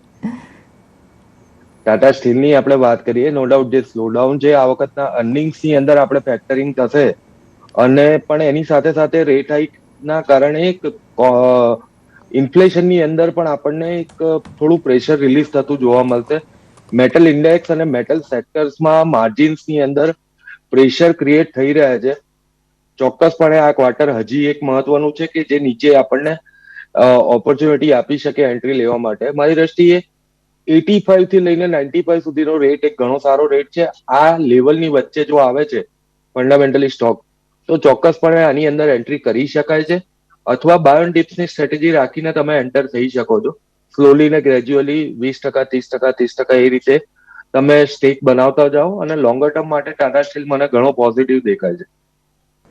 ટાટા સ્ટીલની આપણે વાત કરીએ, નો ડાઉટ જે સ્લોડાઉન છે આ વખતના અર્નિંગ્સની અંદર આપણે ફેક્ટરિંગ થશે, અને પણ એની સાથે સાથે રેટ હાઇકના કારણે એક ઇન્ફ્લેશનની અંદર પણ આપણને એક થોડું પ્રેશર રિલીઝ થતું જોવા મળશે. મેટલ ઇન્ડેક્સ અને મેટલ સેક્ટર્સમાં માર્જિન્સની અંદર પ્રેશર ક્રિએટ થઈ રહ્યા છે. ચોક્કસપણે આ ક્વાર્ટર હજી એક મહત્વનું છે કે જે નીચે આપણને ઓપોર્ચ્યુનિટી આપી શકે એન્ટ્રી લેવા માટે. મારી દ્રષ્ટિએ 85 થી લઈને 95 સુધીનો રેટ એક ઘણો સારો રેટ છે. આ લેવલની વચ્ચે જો આવે છે ફંડામેન્ટલી સ્ટોક, તો ચોક્કસપણે આની અંદર એન્ટ્રી કરી શકાય છે, અથવા બાય ઓન ડિપ્સની સ્ટ્રેટેજી રાખીને તમે એન્ટર થઈ શકો છો. સ્લોલી ને ગ્રેજ્યુઅલી 20%, 30%, 30% એ રીતે તમે સ્ટેક બનાવતા જાઓ, અને લોંગર ટર્મ માટે ટાટા સ્ટીલ મને ઘણો પોઝિટિવ દેખાય છે.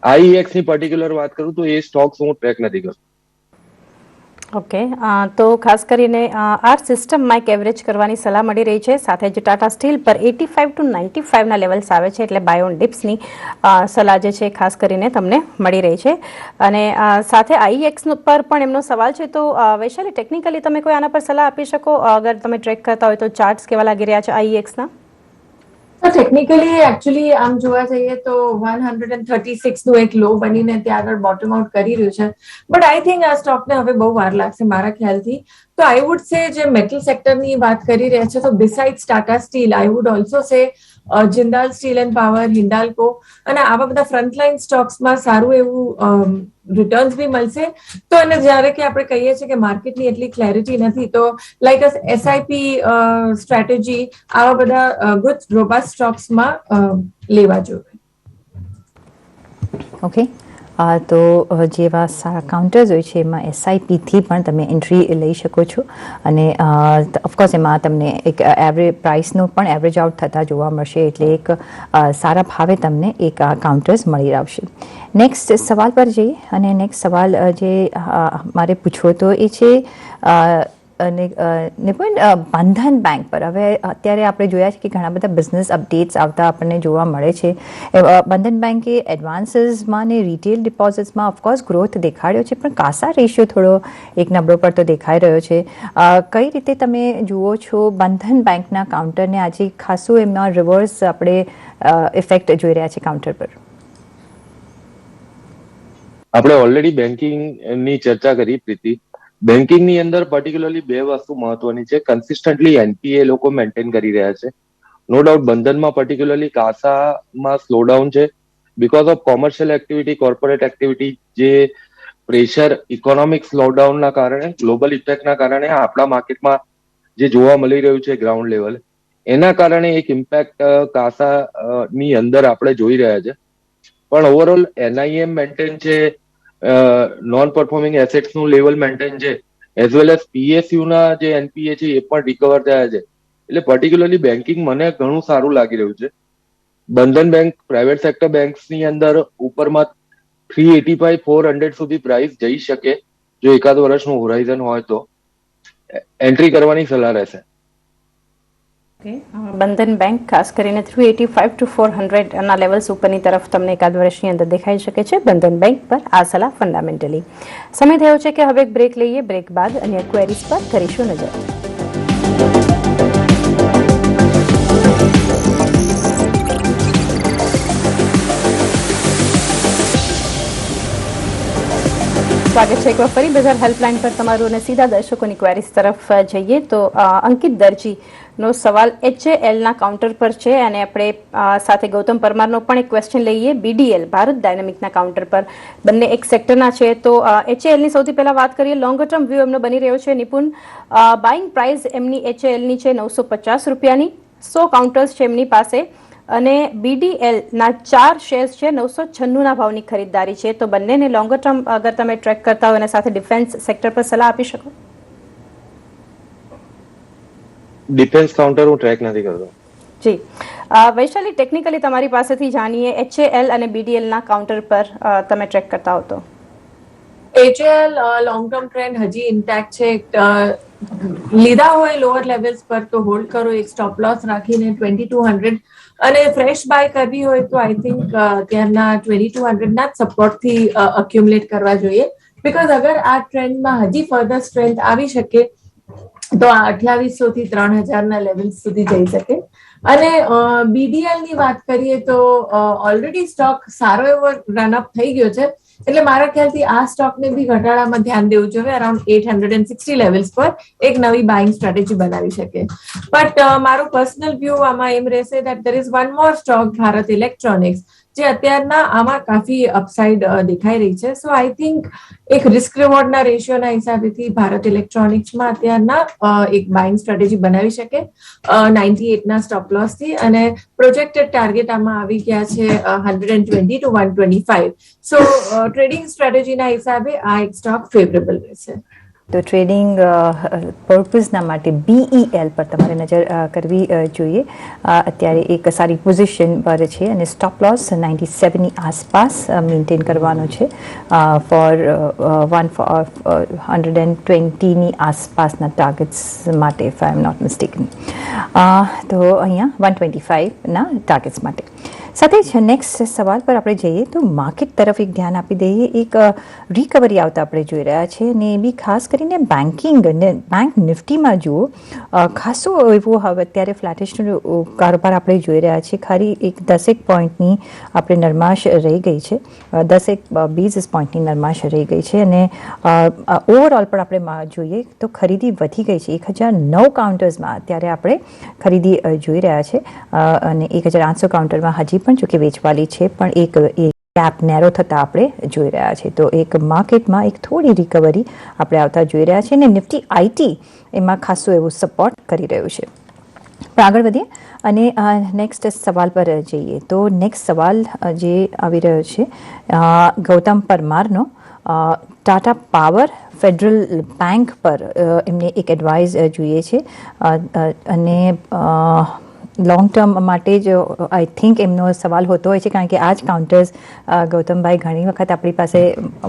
IEX ની પર્ટિક્યુલર વાત કરું તો એ સ્ટોક્સ હું ટ્રેક નથી કરતો. ઓકે, તો ખાસ કરીને આર સિસ્ટમમાં એક એવરેજ કરવાની સલાહ મળી રહી છે. સાથે જ ટાટા સ્ટીલ પર 85 to 95 ના લેવલ્સ આવે છે, એટલે બાય ઓન ડિપ્સની સલાહ જે છે ખાસ કરીને તમને મળી રહી છે. અને સાથે IEX પર પણ એમનો સવાલ છે, તો વૈશાલી, ટેકનિકલી તમે કોઈ આના પર સલાહ આપી શકો? અગર તમે ટ્રેક કરતા હોય તો ચાર્ટ્સ કેવા લાગી રહ્યા છે IEXના? ટેકનિકલી એકચ્યુઅલી આમ જોવા જઈએ તો 136 નું એક લો બનીને ત્યાં આગળ બોટમ આઉટ કરી રહ્યું છે, બટ આઈ થિંક આ સ્ટોકને હવે બહુ વાર લાગશે મારા ખ્યાલથી. તો આઈ વુડ સે જે મેટલ સેક્ટરની વાત કરી રહ્યા છે, તો besides Tata Steel I would also say Jindal Steel and Power, Hindalco અને આવા બધા ફ્રન્ટલાઇન સ્ટોક્સમાં સારું એવું રિટર્ન્સ બી મળશે. તો અને જ્યારે કે આપણે કહીએ છીએ કે માર્કેટની એટલી ક્લેરિટી નથી, તો લાઈક SIP સ્ટ્રેટેજી આવા બધા ગુડ રોબસ્ટ સ્ટોક્સમાં લેવા જોઈએ. ઓકે, તો જેવા સારા કાઉન્ટર્સ હોય છે એમાં SIPથી પણ તમે એન્ટ્રી લઈ શકો છો, અને ઓફકોર્સ એમાં તમને એક એવરેજ પ્રાઇસનો પણ એવરેજ આઉટ થતા જોવા મળશે, એટલે એક સારા ભાવે તમને એક કાઉન્ટર્સ મળી આવશે. નેક્સ્ટ સવાલ પર જઈએ, અને નેક્સ્ટ સવાલ જે મારે પૂછવો તો એ છે અને નિપુણ, બંધન બેંક પર હવે અત્યારે આપણે જોયા છે કે ઘણા બધા બિઝનેસ અપડેટ્સ આવતા આપણને જોવા મળે છે. બંધન બેંકે એડવાન્સીસમાં ને રિટેલ ડિપોઝિટ્સમાં ઓફકોર્સ ગ્રોથ દેખાડ્યો છે, પણ કાસા રેશિયો થોડો એક નબળો પડતો દેખાઈ રહ્યો છે. કઈ રીતે તમે જુઓ છો બંધન બેંકના કાઉન્ટરને? આજે ખાસું એમાં રિવર્સ આપણે ઇફેક્ટ જોઈ રહ્યા છે કાઉન્ટર પર. આપણે ઓલરેડી બેન્કિંગની ચર્ચા કરી, પ્રીતિ. બેન્કિંગની અંદર પર્ટિક્યુલરલી બે વસ્તુ મહત્વની છે. કન્સિસ્ટન્ટલી NPA લોકો મેન્ટેન કરી રહ્યા છે. નો ડાઉટ બંધનમાં પર્ટિક્યુલરલી કાસામાં સ્લોડાઉન છે, because of commercial activity, corporate activity, જે પ્રેશર ઇકોનોમિક સ્લોડાઉનના કારણે, ગ્લોબલ ઇફેક્ટના કારણે આપણા માર્કેટમાં જે જોવા મળી રહ્યું છે ગ્રાઉન્ડ લેવલ, એના કારણે એક ઇમ્પેક્ટ કાસાની અંદર આપણે જોઈ રહ્યા છે. પણ ઓવરઓલ NIM મેન્ટેન છે, નોન પરફોર્મિંગ એસેટ્સનું લેવલ મેન્ટેન છે, એઝ વેલ એઝ PSUના જે NPA છે એ પણ રિકવર થયા છે. એટલે પર્ટિક્યુલરલી બેન્કિંગ મને ઘણું સારું લાગી રહ્યું છે. બંધન બેંક પ્રાઇવેટ સેક્ટર બેંક્સની અંદર ઉપરમાં 385-400 સુધી પ્રાઇસ જઈ શકે, જો એકાદ વર્ષનું હોરાઇઝન હોય તો એન્ટ્રી કરવાની સલાહ રહેશે. બંધન બેંક ખાસ કરીને 385 to 400 ના લેવલ્સ ઉપરની તરફ તમને એકાદ વર્ષની અંદર દેખાઈ શકે છે. બંધન બેંક પર આ સલાહ ફંડામેન્ટલી. સમય થયો છે કે હવે એક બ્રેક લઈએ. બ્રેક બાદ અન્ય ક્વેરીઝ પર કરીશું નજર. સ્વાગત છે એકવાર ફરી બજાર હેલ્પલાઇન પર તમારું, અને સીધા દર્શકોની ક્વેરીઝ તરફ જઈએ તો અંકિત દરજી નો સવાલ HAL ના કાઉન્ટર પર છે અને આપણે સાથે ગૌતમ પરમારનો પણ એક ક્વેશ્ચન લઈએ. BDL ભારત ડાયનેમિકના કાઉન્ટર પર બંને એક સેક્ટરના છે. તો HAL ની સૌથી પહેલા વાત કરીએ. લોંગર ટર્મ વ્યૂ એમનો બની રહ્યો છે. નિપુણ, બાઇંગ પ્રાઇસ એમની HAL ની છે 950 રૂપિયાની. 100 કાઉન્ટર્સ છે એમની પાસે અને BDL ના 4 શેર્સ છે 996 ના ભાવની ખરીદદારી છે. તો બંનેને લોંગર ટર્મ અગર તમે ટ્રેક કરતા હોય અને સાથે ડિફેન્સ સેક્ટર પર સલાહ આપી શકો? ડિફેન્સ કાઉન્ટર હું ટ્રેક નથી કરતો. જી, વૈશાલી, ટેકનિકલી તમારી પાસેથી જાણીએ, HAL અને BDL ના કાઉન્ટર પર તમે ટ્રેક કરતા હો તો? HAL લોંગ ટર્મ ટ્રેન્ડ હજી ઇન્ટેક્ટ છે. લીધા હોય લોઅર લેવલ્સ પર તો હોલ્ડ કરો, એક સ્ટોપ લોસ રાખીને 2200, અને ફ્રેશ બાય કરવી હોય તો આઈ થિંક ત્યારના 2200 ના જ સપોર્ટથી અક્યુમ્યુલેટ કરવા જોઈએ. બીકોઝ અગર આ ટ્રેન્ડમાં હજી ફર્ધર સ્ટ્રેન્થ આવી શકે તો આ 2800 થી 3000 ના લેવલ્સ સુધી જઈ શકે. અને BDL ની વાત કરીએ તો ઓલરેડી સ્ટોક સારો એવો રનઅપ થઈ ગયો છે, એટલે મારા ખ્યાલથી આ સ્ટોકને બી ઘટાડામાં ધ્યાન દેવું જોઈએ. અરાઉન્ડ 860 લેવલ્સ પર એક નવી બાઇંગ સ્ટ્રેટેજી બનાવી શકે. બટ મારો પર્સનલ વ્યૂ આમાં એમ રહેશે that there is one more stock, Bharat electronics, જે અત્યારના આમાં કાફી અપસાઇડ દેખાઈ રહી છે. સો આઈ થિંક એક રિસ્ક રિવોર્ડના રેશિયોના હિસાબેથી ભારત ઇલેક્ટ્રોનિક્સમાં અત્યારના એક બાઇંગ સ્ટ્રેટેજી બનાવી શકે 98 ના સ્ટોપ લોસથી, અને પ્રોજેક્ટેડ ટાર્ગેટ આમાં આવી ગયા છે 120 to 125. સો ટ્રેડિંગ સ્ટ્રેટેજીના હિસાબે આ એક સ્ટોક ફેવરેબલ રહેશે. તો ટ્રેડિંગ પર્પઝના માટે BEL પર તમારે નજર કરવી જોઈએ. અત્યારે એક સારી પોઝિશન પર છે અને સ્ટોપ લોસ 97ની આસપાસ મેન્ટેન કરવાનો છે ફોર 120ની આસપાસના ટાર્ગેટ્સ માટે, if I am not mistaken. તો અહીંયા 125ના ટાર્ગેટ્સ માટે. સાથે જ નેક્સ્ટ સવાલ પર આપણે જઈએ તો માર્કેટ તરફ એક ધ્યાન આપી દઈએ. એક રિકવરી આવતા આપણે જોઈ રહ્યા છીએ અને એ બી ખાસ કરીને બેન્કિંગ અને બેંક નિફ્ટીમાં જુઓ ખાસો એવો હવે અત્યારે ફ્લેટિશનો કારોબાર આપણે જોઈ રહ્યા છીએ. ખાલી એક 10 પોઈન્ટની આપણે નરમાશ રહી ગઈ છે, 10 બેઝિસ પોઈન્ટની નરમાશ રહી ગઈ છે અને ઓવરઓલ પણ આપણે જોઈએ તો ખરીદી વધી ગઈ છે. 1009 કાઉન્ટર્સમાં અત્યારે આપણે ખરીદી જોઈ રહ્યા છે અને 1800 કાઉન્ટરમાં હજી પણ જોકે વેચવાલી છે, પણ એક ગેપ નેરો થતા આપણે જોઈ રહ્યા છીએ. તો એક માર્કેટમાં એક થોડી રિકવરી આપણે આવતા જોઈ રહ્યા છીએ અને નિફ્ટી IT એમાં ખાસું એવું સપોર્ટ કરી રહ્યું છે. પણ આગળ વધીએ અને નેક્સ્ટ સવાલ પર જઈએ. તો નેક્સ્ટ સવાલ જે આવી રહ્યો છે ગૌતમ પરમારનો. ટાટા પાવર ફેડરલ બેંક પર એમને એક એડવાઇસ જોઈએ છે અને લોંગ ટર્મ માટે જ આઈ થિંક એમનો સવાલ હોતો હોય છે, કારણ કે આ જ કાઉન્ટર્સ ગૌતમભાઈ ઘણી વખત આપણી પાસે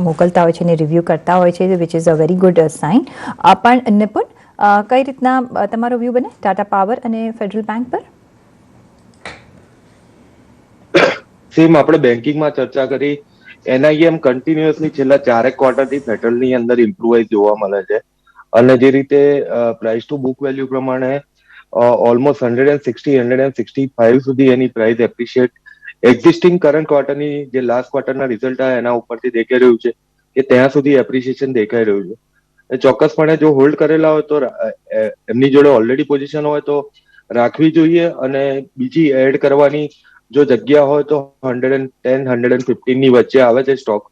મોકલતા હોય છે અને રિવ્યૂ કરતા હોય છે, which is a very good sign. પણ નિપુણ, કઈ રીતના તમારો વ્યૂ બને Tata Power and Federal Bank પર? સેમ આપણે બેન્કિંગમાં ચર્ચા કરી, NIM કન્ટિન્યુઅસલી છેલ્લા 4 ક્વાર્ટરથી ફેડરલની અંદર ઇમ્પ્રુવાઇઝ જોવા મળે છે અને જે રીતે પ્રાઇસ ટુ બુક વેલ્યુ પ્રમાણે ઓલમોસ્ટ 160-165 સુધી એની પ્રાઇસ એપ્રિશિએટ એક્ઝિસ્ટિંગ કરંટ ક્વાર્ટરની જે લાસ્ટ ક્વાર્ટરના રિઝલ્ટ આવ્યા એના ઉપરથી દેખાઈ રહ્યું છે કે ત્યાં સુધી એપ્રિશિએશન દેખાઈ રહ્યું છે. ચોક્કસપણે જો હોલ્ડ કરેલા હોય તો એમની જોડે ઓલરેડી પોઝિશન હોય તો રાખવી જોઈએ, અને બીજી એડ કરવાની જો જગ્યા હોય તો 110-115 ની વચ્ચે આવે છે સ્ટોક,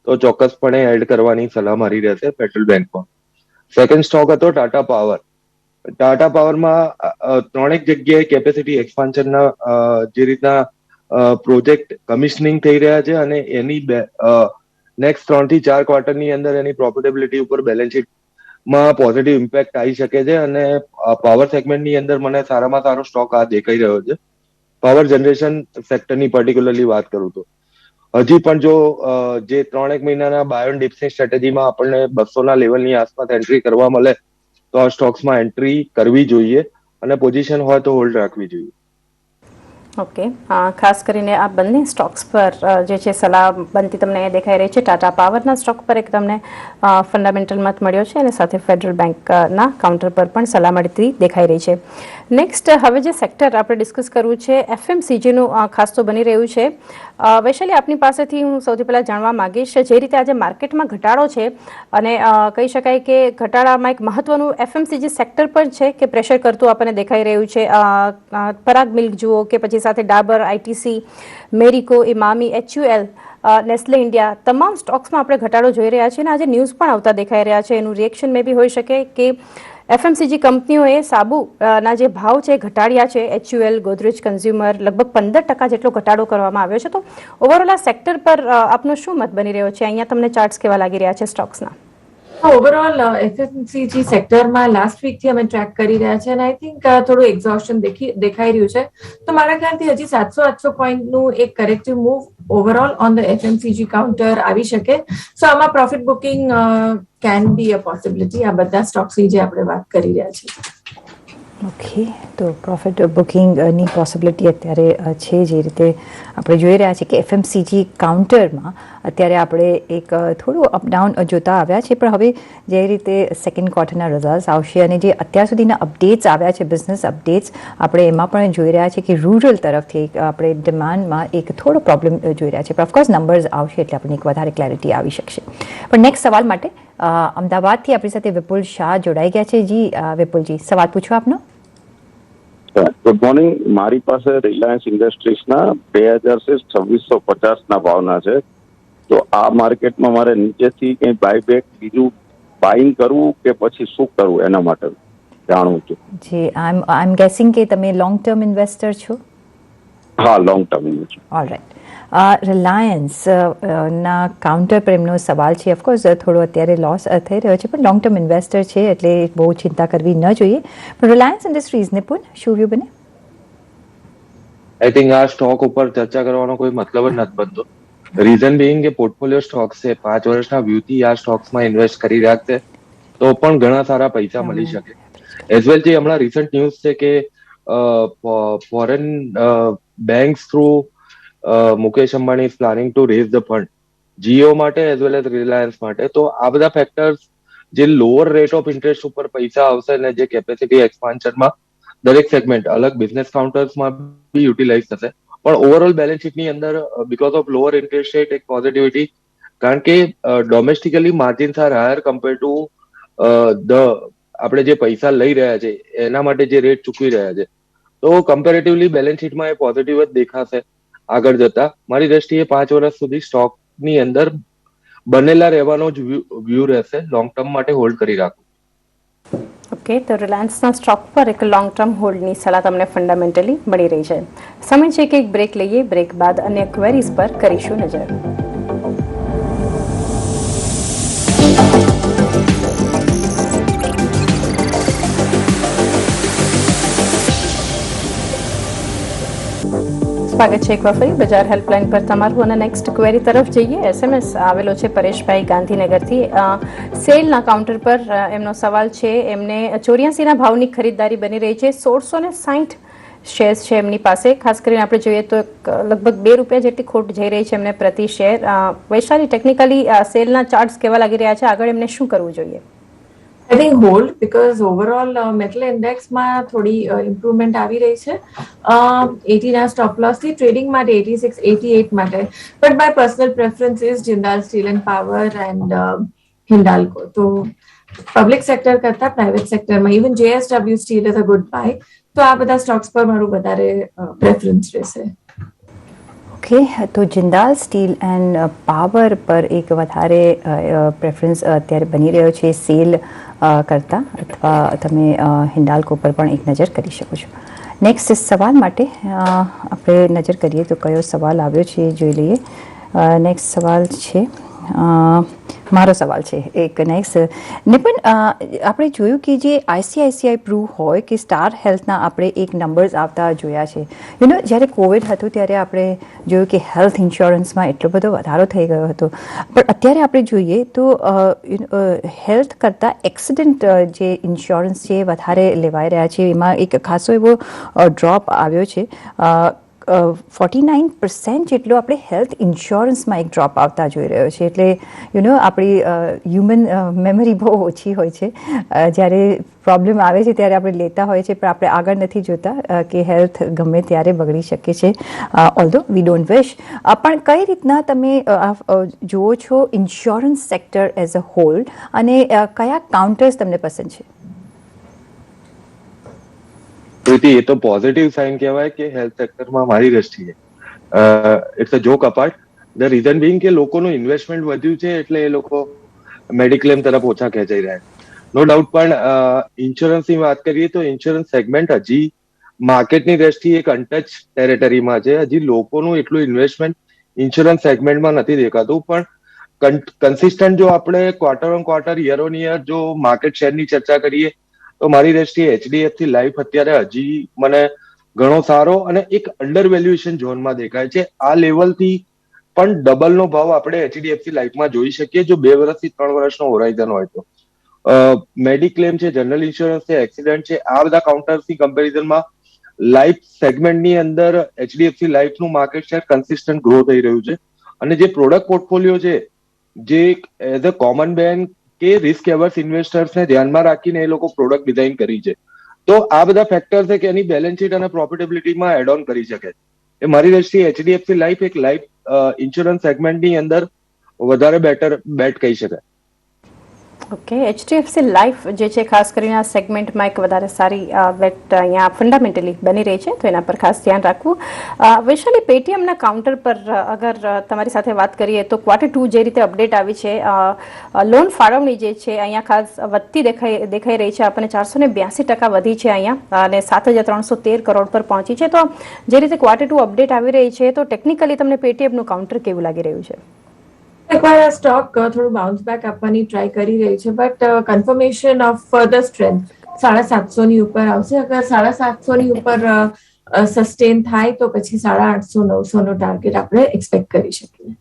તો ચોક્કસપણે એડ કરવાની સલાહ મારી રહેશે ફેડરલ બેંકમાં. સેકન્ડ સ્ટોક હતો ટાટા પાવર. ટાટા પાવરમાં 3 જગ્યાએ કેપેસિટી એક્સપાન્શનના જે રીતના પ્રોજેક્ટ કમિશનિંગ થઈ રહ્યા છે અને એની નેક્સ્ટ 3 થી 4 ક્વાર્ટરની અંદર એની પ્રોફિટેબિલિટી ઉપર બેલેન્સ શીટમાં પોઝિટિવ ઇમ્પેક્ટ આવી શકે છે. અને પાવર સેગમેન્ટની અંદર મને સારામાં સારો સ્ટોક આ દેખાઈ રહ્યો છે. પાવર જનરેશન સેક્ટરની પર્ટિક્યુલરલી વાત કરું તો હજી પણ જો જે 3 મહિનાના બાય ઓન ડિપ્સની સ્ટ્રેટેજીમાં આપણને 200ના લેવલની આસપાસ એન્ટ્રી કરવા મળે તો આ સ્ટોક્સમાં એન્ટ્રી કરવી જોઈએ અને પોઝિશન હોય તો હોલ્ડ રાખવી જોઈએ. ઓકે, ખાસ કરીને આ બંને સ્ટોક્સ પર જે છે સલાહ બનતી તમને અહીંયા દેખાઈ રહી છે. ટાટા પાવરના સ્ટોક પર એક તમને ફંડામેન્ટલ મત મળ્યો છે અને સાથે ફેડરલ બેંકના કાઉન્ટર પર પણ સલાહ મળતી દેખાઈ રહી છે. નેક્સ્ટ હવે જે સેક્ટર આપણે ડિસ્કસ કરવું છે એફએમસીજીનું ખાસ તો બની રહ્યું છે. વૈશાલી, આપની પાસેથી હું સૌથી પહેલાં જાણવા માંગીશ, જે રીતે આજે માર્કેટમાં ઘટાડો છે અને કહી શકાય કે ઘટાડામાં એક મહત્વનું એફએમસીજી સેક્ટર પણ છે કે પ્રેશર કરતું આપણને દેખાઈ રહ્યું છે. પરાગ મિલ્ક જુઓ કે પછી સાથે Dabur, ITC, Marico, Emami, HUL, Nestle India, તમામ સ્ટોક્સમાં આપણે ઘટાડો જોઈ રહ્યા છીએ અને આજે ન્યૂઝ પણ આવતા દેખાઈ રહ્યા છે. એનું રિએક્શન મે બી હોઈ શકે કે એફએમસીજી કંપનીઓએ સાબુના જે ભાવ છે ઘટાડ્યા છે. HUL, ગોદરેજ કન્ઝ્યુમર લગભગ 15% જેટલો ઘટાડો કરવામાં આવ્યો છે. તો ઓવરઓલ આ સેક્ટર પર આપનો શું મત બની રહ્યો છે? અહીંયા તમને ચાર્ટ્સ કેવા લાગી રહ્યા છે સ્ટોક્સના? ઓવરઓલ એફએમસીજી સેક્ટરમાં લાસ્ટ વીકથી અમે ટ્રેક કરી રહ્યા છે અને આઈ થિંક થોડું એક્ઝોસ્શન દેખાઈ રહ્યું છે. તો મારા ખ્યાલથી હજી 700-800 પોઈન્ટનું એક corrective move overall on the FMCG counter આવી શકે. સો આમાં profit booking can be a possibility આ બધા સ્ટોક્સની જે આપણે વાત કરી રહ્યા છીએ. ઓકે, તો પ્રોફિટ બુકિંગની પોસિબિલિટી અત્યારે છે. જે રીતે આપણે જોઈ રહ્યા છીએ કે એફએમસીજી કાઉન્ટરમાં અત્યારે આપણે એક થોડું અપડાઉન જોતા આવ્યા છે, પણ હવે જે રીતે સેકન્ડ ક્વાર્ટરના રિઝલ્ટ્સ આવશે અને જે અત્યાર સુધીના અપડેટ્સ આવ્યા છે, બિઝનેસ અપડેટ્સ, આપણે એમાં પણ જોઈ રહ્યા છીએ કે રૂરલ તરફથી આપણે ડિમાન્ડમાં એક થોડો પ્રોબ્લેમ જોઈ રહ્યા છે. પણ ઓફકોર્સ નંબર્સ આવશે એટલે આપણને એક વધારે ક્લેરિટી આવી શકશે. પણ નેક્સ્ટ સવાલ માટે અમદાવાદથી આપણી સાથે વિપુલ શાહ જોડાઈ ગયા છે. જી વિપુલજી, સવાલ પૂછો આપનો. Good morning. મારી પાસે રિલાયન્સ ઇન્ડસ્ટ્રીઝના 2650 ભાવના છે. તો આ માર્કેટમાં મારે નીચેથી કંઈ બાયબેક બીજું બાઇંગ કરવું કે પછી શું કરવું એના માટે જાણવું છે. જી, આઈ એમ ગેસિંગ કે તમે લોંગ ટર્મ ઇન્વેસ્ટર છો? હા, long term investor. Alright. Reliance ના કાઉન્ટર પર એમનો સવાલ છે. ઓફકોર્સ થોડો અત્યારે લોસ થઈ રહ્યો છે, પણ લોંગ ટર્મ ઇન્વેસ્ટર છે એટલે બહુ ચિંતા કરવી ન જોઈએ. પણ રિલાયન્સ ઇન્ડસ્ટ્રીઝ નિપુણ શું વ્યૂ બને? આઈ થિંક આ સ્ટોક ઉપર ચર્ચા કરવાનો કોઈ મતલબ જ નથી બનતો. રીઝન બિંગ કે પોર્ટફોલિયો સ્ટોક્સ છે, 5 વર્ષના વ્યૂથી આ સ્ટોક્સમાં ઇન્વેસ્ટ કરી રહ્યા છે તો પણ ઘણા સારા પૈસા મળી શકે. એઝ વેલ જે હમણાં રિસન્ટ ન્યૂઝ છે કે foreign banks through Mukesh Ambani is planning to raise the fund Jio માટે એઝ વેલ એઝ રિલાયન્સ માટે. તો આ બધા ફેક્ટર્સ જે લોઅર રેટ ઓફ ઇન્ટરેસ્ટ ઉપર પૈસા આવશે અને જે કેપેસિટી એક્સપાન્શનમાં દરેક સેગમેન્ટ અલગ બિઝનેસ કાઉન્ટર્સમાં બી યુટિલાઇઝ થશે. પણ ઓવરઓલ બેલેન્સ શીટની અંદર because of lower interest rate એક પોઝિટિવિટી, કારણ કે domestically margins are higher compare to આપણે જે પૈસા લઈ રહ્યા છે એના માટે જે રેટ ચૂકવી રહ્યા છે. તો કમ્પેરેટિવલી બેલેન્સ શીટમાં એ પોઝિટિવ જ દેખાશે આગળ જતા. મારી દ્રષ્ટિએ 5 વર્ષ સુધી સ્ટોકની અંદર બનેલા રહેવાનો જ વ્યૂ રહેશે. લોંગ ટર્મ માટે હોલ્ડ કરી રાખવું. ઓકે, તો રિલાયન્સના સ્ટોક પર એક લોંગ ટર્મ હોલ્ડની સલાહ તમને ફંડામેન્ટલી મળી રહી છે. સમય છે કે એક બ્રેક લઈએ. બ્રેક બાદ અન્ય ક્વેરીઝ પર કરીશું નજર. સ્વાગત છે એકવાર ફરી બજાર હેલ્પલાઇન પર તમારું. અને નેક્સ્ટ ક્વેરી તરફ જઈએ. SMS આવેલો છે પરેશભાઈ ગાંધીનગરથી. સેલના કાઉન્ટર પર એમનો સવાલ છે. એમને 84ના ભાવની ખરીદદારી બની રહી છે. 1660 શેર્સ છે એમની પાસે. ખાસ કરીને આપણે જોઈએ તો લગભગ ₹2 જેટલી ખોટ જઈ રહી છે એમને પ્રતિ શેર. વૈશાલી, ટેકનિકલી સેલના ચાર્ટ્સ કેવા લાગી રહ્યા છે? આગળ એમને શું કરવું જોઈએ? I think hold because overall metal index માં થોડી ઇમ્પ્રુવમેન્ટ આવી રહી છે. 80 ના સ્ટોપ લોસ થી ટ્રેડિંગ માટે 86, 88 માટે. But my personal preference is Jindal Steel and power and Hindalco. તો પબ્લિક સેક્ટર કરતા પ્રાઇવેટ સેક્ટરમાં even JSW steel is a good bye. તો આ બધા સ્ટોક્સ પર મારું વધારે પ્રેફરન્સ રહેશે. ઓકે, તો જિંદાલ સ્ટીલ એન્ડ પાવર પર એક વધારે પ્રેફરન્સ અત્યારે બની રહ્યો છે સેલ કરતાં, અથવા તમે હિન્ડાલ્કો પર પણ એક નજર કરી શકો છો. નેક્સ્ટ સવાલ માટે આપણે નજર કરીએ તો કયો સવાલ આવ્યો છે જોઈ લઈએ. નેક્સ્ટ સવાલ છે, મારો સવાલ છે એક નેક્સ્ટ. નિપુણ, આપણે જોયું કે જે ICICI પ્રૂ હોય કે સ્ટાર હેલ્થના આપણે એક નંબર્સ આવતા જોયા છે. જ્યારે કોવિડ હતું ત્યારે આપણે જોયું કે હેલ્થ ઇન્સ્યોરન્સમાં એટલો બધો વધારો થઈ ગયો હતો. પણ અત્યારે આપણે જોઈએ તો હેલ્થ કરતાં એક્સિડન્ટ જે ઇન્સ્યોરન્સ છે વધારે લેવાઈ રહ્યા છે. એમાં એક ખાસો એવો ડ્રોપ આવ્યો છે. 49% જેટલો આપણે હેલ્થ ઇન્સ્યોરન્સમાં એક ડ્રોપ આવતા જોઈ રહ્યો છે. એટલે આપણી હ્યુમન મેમરી બહુ ઓછી હોય છે. જ્યારે પ્રોબ્લેમ આવે છે ત્યારે આપણે લેતા હોય છે, પણ આપણે આગળ નથી જોતા કે હેલ્થ ગમે ત્યારે બગડી શકે છે. Although we don't wish. પણ કઈ રીતના તમે જુઓ છો insurance sector as a whole, અને કયા કાઉન્ટર્સ તમને પસંદ છે? પ્રીતિ, એ તો પોઝિટિવ સાઇન કહેવાય કે હેલ્થ સેક્ટરમાં મારી દ્રષ્ટિએ it's a joke apart. The reason being કે લોકોનું ઇન્વેસ્ટમેન્ટ વધ્યું છે, એટલે એ લોકો મેડિક્લેમ તરફ ઓછા ખેંચાઈ રહ્યા છે. No doubt. પણ ઇન્સ્યોરન્સની વાત કરીએ તો ઇન્સ્યોરન્સ સેગમેન્ટ હજી માર્કેટની દ્રષ્ટિએ એક અનટચ ટેરેટરીમાં છે. હજી લોકોનું એટલું ઇન્વેસ્ટમેન્ટ ઇન્સ્યોરન્સ સેગમેન્ટમાં નથી દેખાતું. પણ કન્સિસ્ટન્ટ જો આપણે quarter on quarter, year on year જો માર્કેટ શેરની ચર્ચા કરીએ તો મારી દ્રષ્ટિએ એચડીએફસી લાઈફ અત્યારે હજી મને ઘણો સારો અને એક અંડર વેલ્યુએશન ઝોનમાં દેખાય છે. આ લેવલથી પણ ડબલનો ભાવ આપણે એચડીએફસી લાઈફમાં જોઈ શકીએ જો 2 વર્ષથી 3 વર્ષનો હોરાઇઝન હોય તો. મેડિક્લેમ છે, જનરલ ઇન્સ્યોરન્સ છે, એક્સિડન્ટ છે, આ બધા કાઉન્ટર્સની કમ્પેરિઝનમાં લાઈફ સેગમેન્ટની અંદર એચડીએફસી લાઈફનું માર્કેટ શેર કન્સિસ્ટન્ટ ગ્રો થઈ રહ્યું છે. અને જે પ્રોડક્ટ પોર્ટફોલિયો છે, જે એઝ અ કોમન બેન કે રિસ્ક એવર્સ ઇન્વેસ્ટર્સને ધ્યાનમાં રાખીને એ લોકો પ્રોડક્ટ ડિઝાઇન કરી છે. તો આ બધા ફેક્ટર છે કે એની બેલેન્સ શીટ અને પ્રોફિટેબિલિટીમાં એડ ઓન કરી શકે. એ મારી દ્રષ્ટિએ એચડીએફસી લાઈફ એક લાઈફ ઇન્સ્યોરન્સ સેગમેન્ટની અંદર વધારે બેટર બેટ કહી શકાય. ઓકે, એચડીએફસી લાઈફ જે છે ખાસ કરીને આ સેગમેન્ટમાં એક વધારે સારી બેટ અહીંયા ફંડામેન્ટલી બની રહી છે, તો એના પર ખાસ ધ્યાન રાખવું. વૈશાલી, પેટીએમના કાઉન્ટર પર અગર તમારી સાથે વાત કરીએ તો Q2 જે રીતે અપડેટ આવી છે, લોન ફાળવણી જે છે અહીંયા ખાસ વધતી દેખાઈ રહી છે. આપણને 482% વધી છે અહીંયા, અને 7,313 કરોડ પર પહોંચી છે. તો જે રીતે Q2 અપડેટ આવી રહી છે, તો ટેકનિકલી તમને પેટીએમનું કાઉન્ટર કેવું લાગી રહ્યું છે? એકવાર આ સ્ટોક થોડું બાઉન્સ બેક આપવાની ટ્રાય કરી રહી છે, but confirmation of further strength 750 ની ઉપર આવશે. અગર 750 ની ઉપર સસ્ટેન થાય તો પછી 850-900 નો ટાર્ગેટ આપણે એક્સપેક્ટ કરી શકીએ.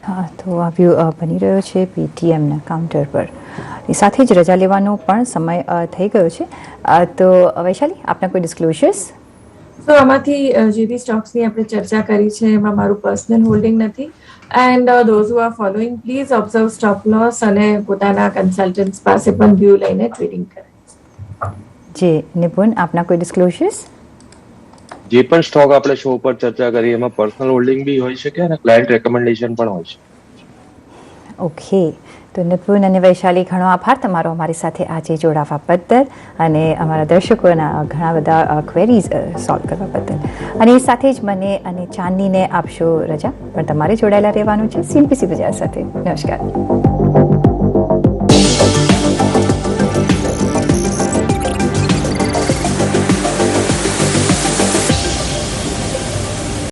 હા, તો આવ્યું બની રહ્યો છે પેટીએમના કાઉન્ટર પર. એ સાથે જ રજા લેવાનો પણ સમય થઈ ગયો છે. તો વૈશાલી, આપના કોઈ ડિસ્ક્લોઝર્સ? તો આમાંથી જે બી સ્ટોક્સની આપણે ચર્ચા કરી છે એમાં મારું પર્સનલ હોલ્ડિંગ નથી. And those who are following, please observe stop loss અને પોતાના કન્સલ્ટન્ટ્સ પાસે પણ વ્યૂ લઈને ટ્રેડિંગ કરે. જે નિપુણ, આપના કોઈ ડિસ્ક્લોઝર્સ? જે પણ સ્ટોક આપણે શો પર ચર્ચા કરી એમાં પર્સનલ હોલ્ડિંગ બી હોઈ શકે અને ક્લાયન્ટ રેકમેન્ડેશન પણ હોય છે. ઓકે, તો નિપુણ અને વૈશાલી, ઘણો આભાર તમારો અમારી સાથે આજે જોડાવા બદલ અને અમારા દર્શકોના ઘણા બધા ક્વેરીઝ સોલ્વ કરવા બદલ. અને એ સાથે જ મને અને ચાંદનીને આપશો રજા, પણ તમારે જોડાયેલા રહેવાનું છે CNBC બજાર સાથે. નમસ્કાર.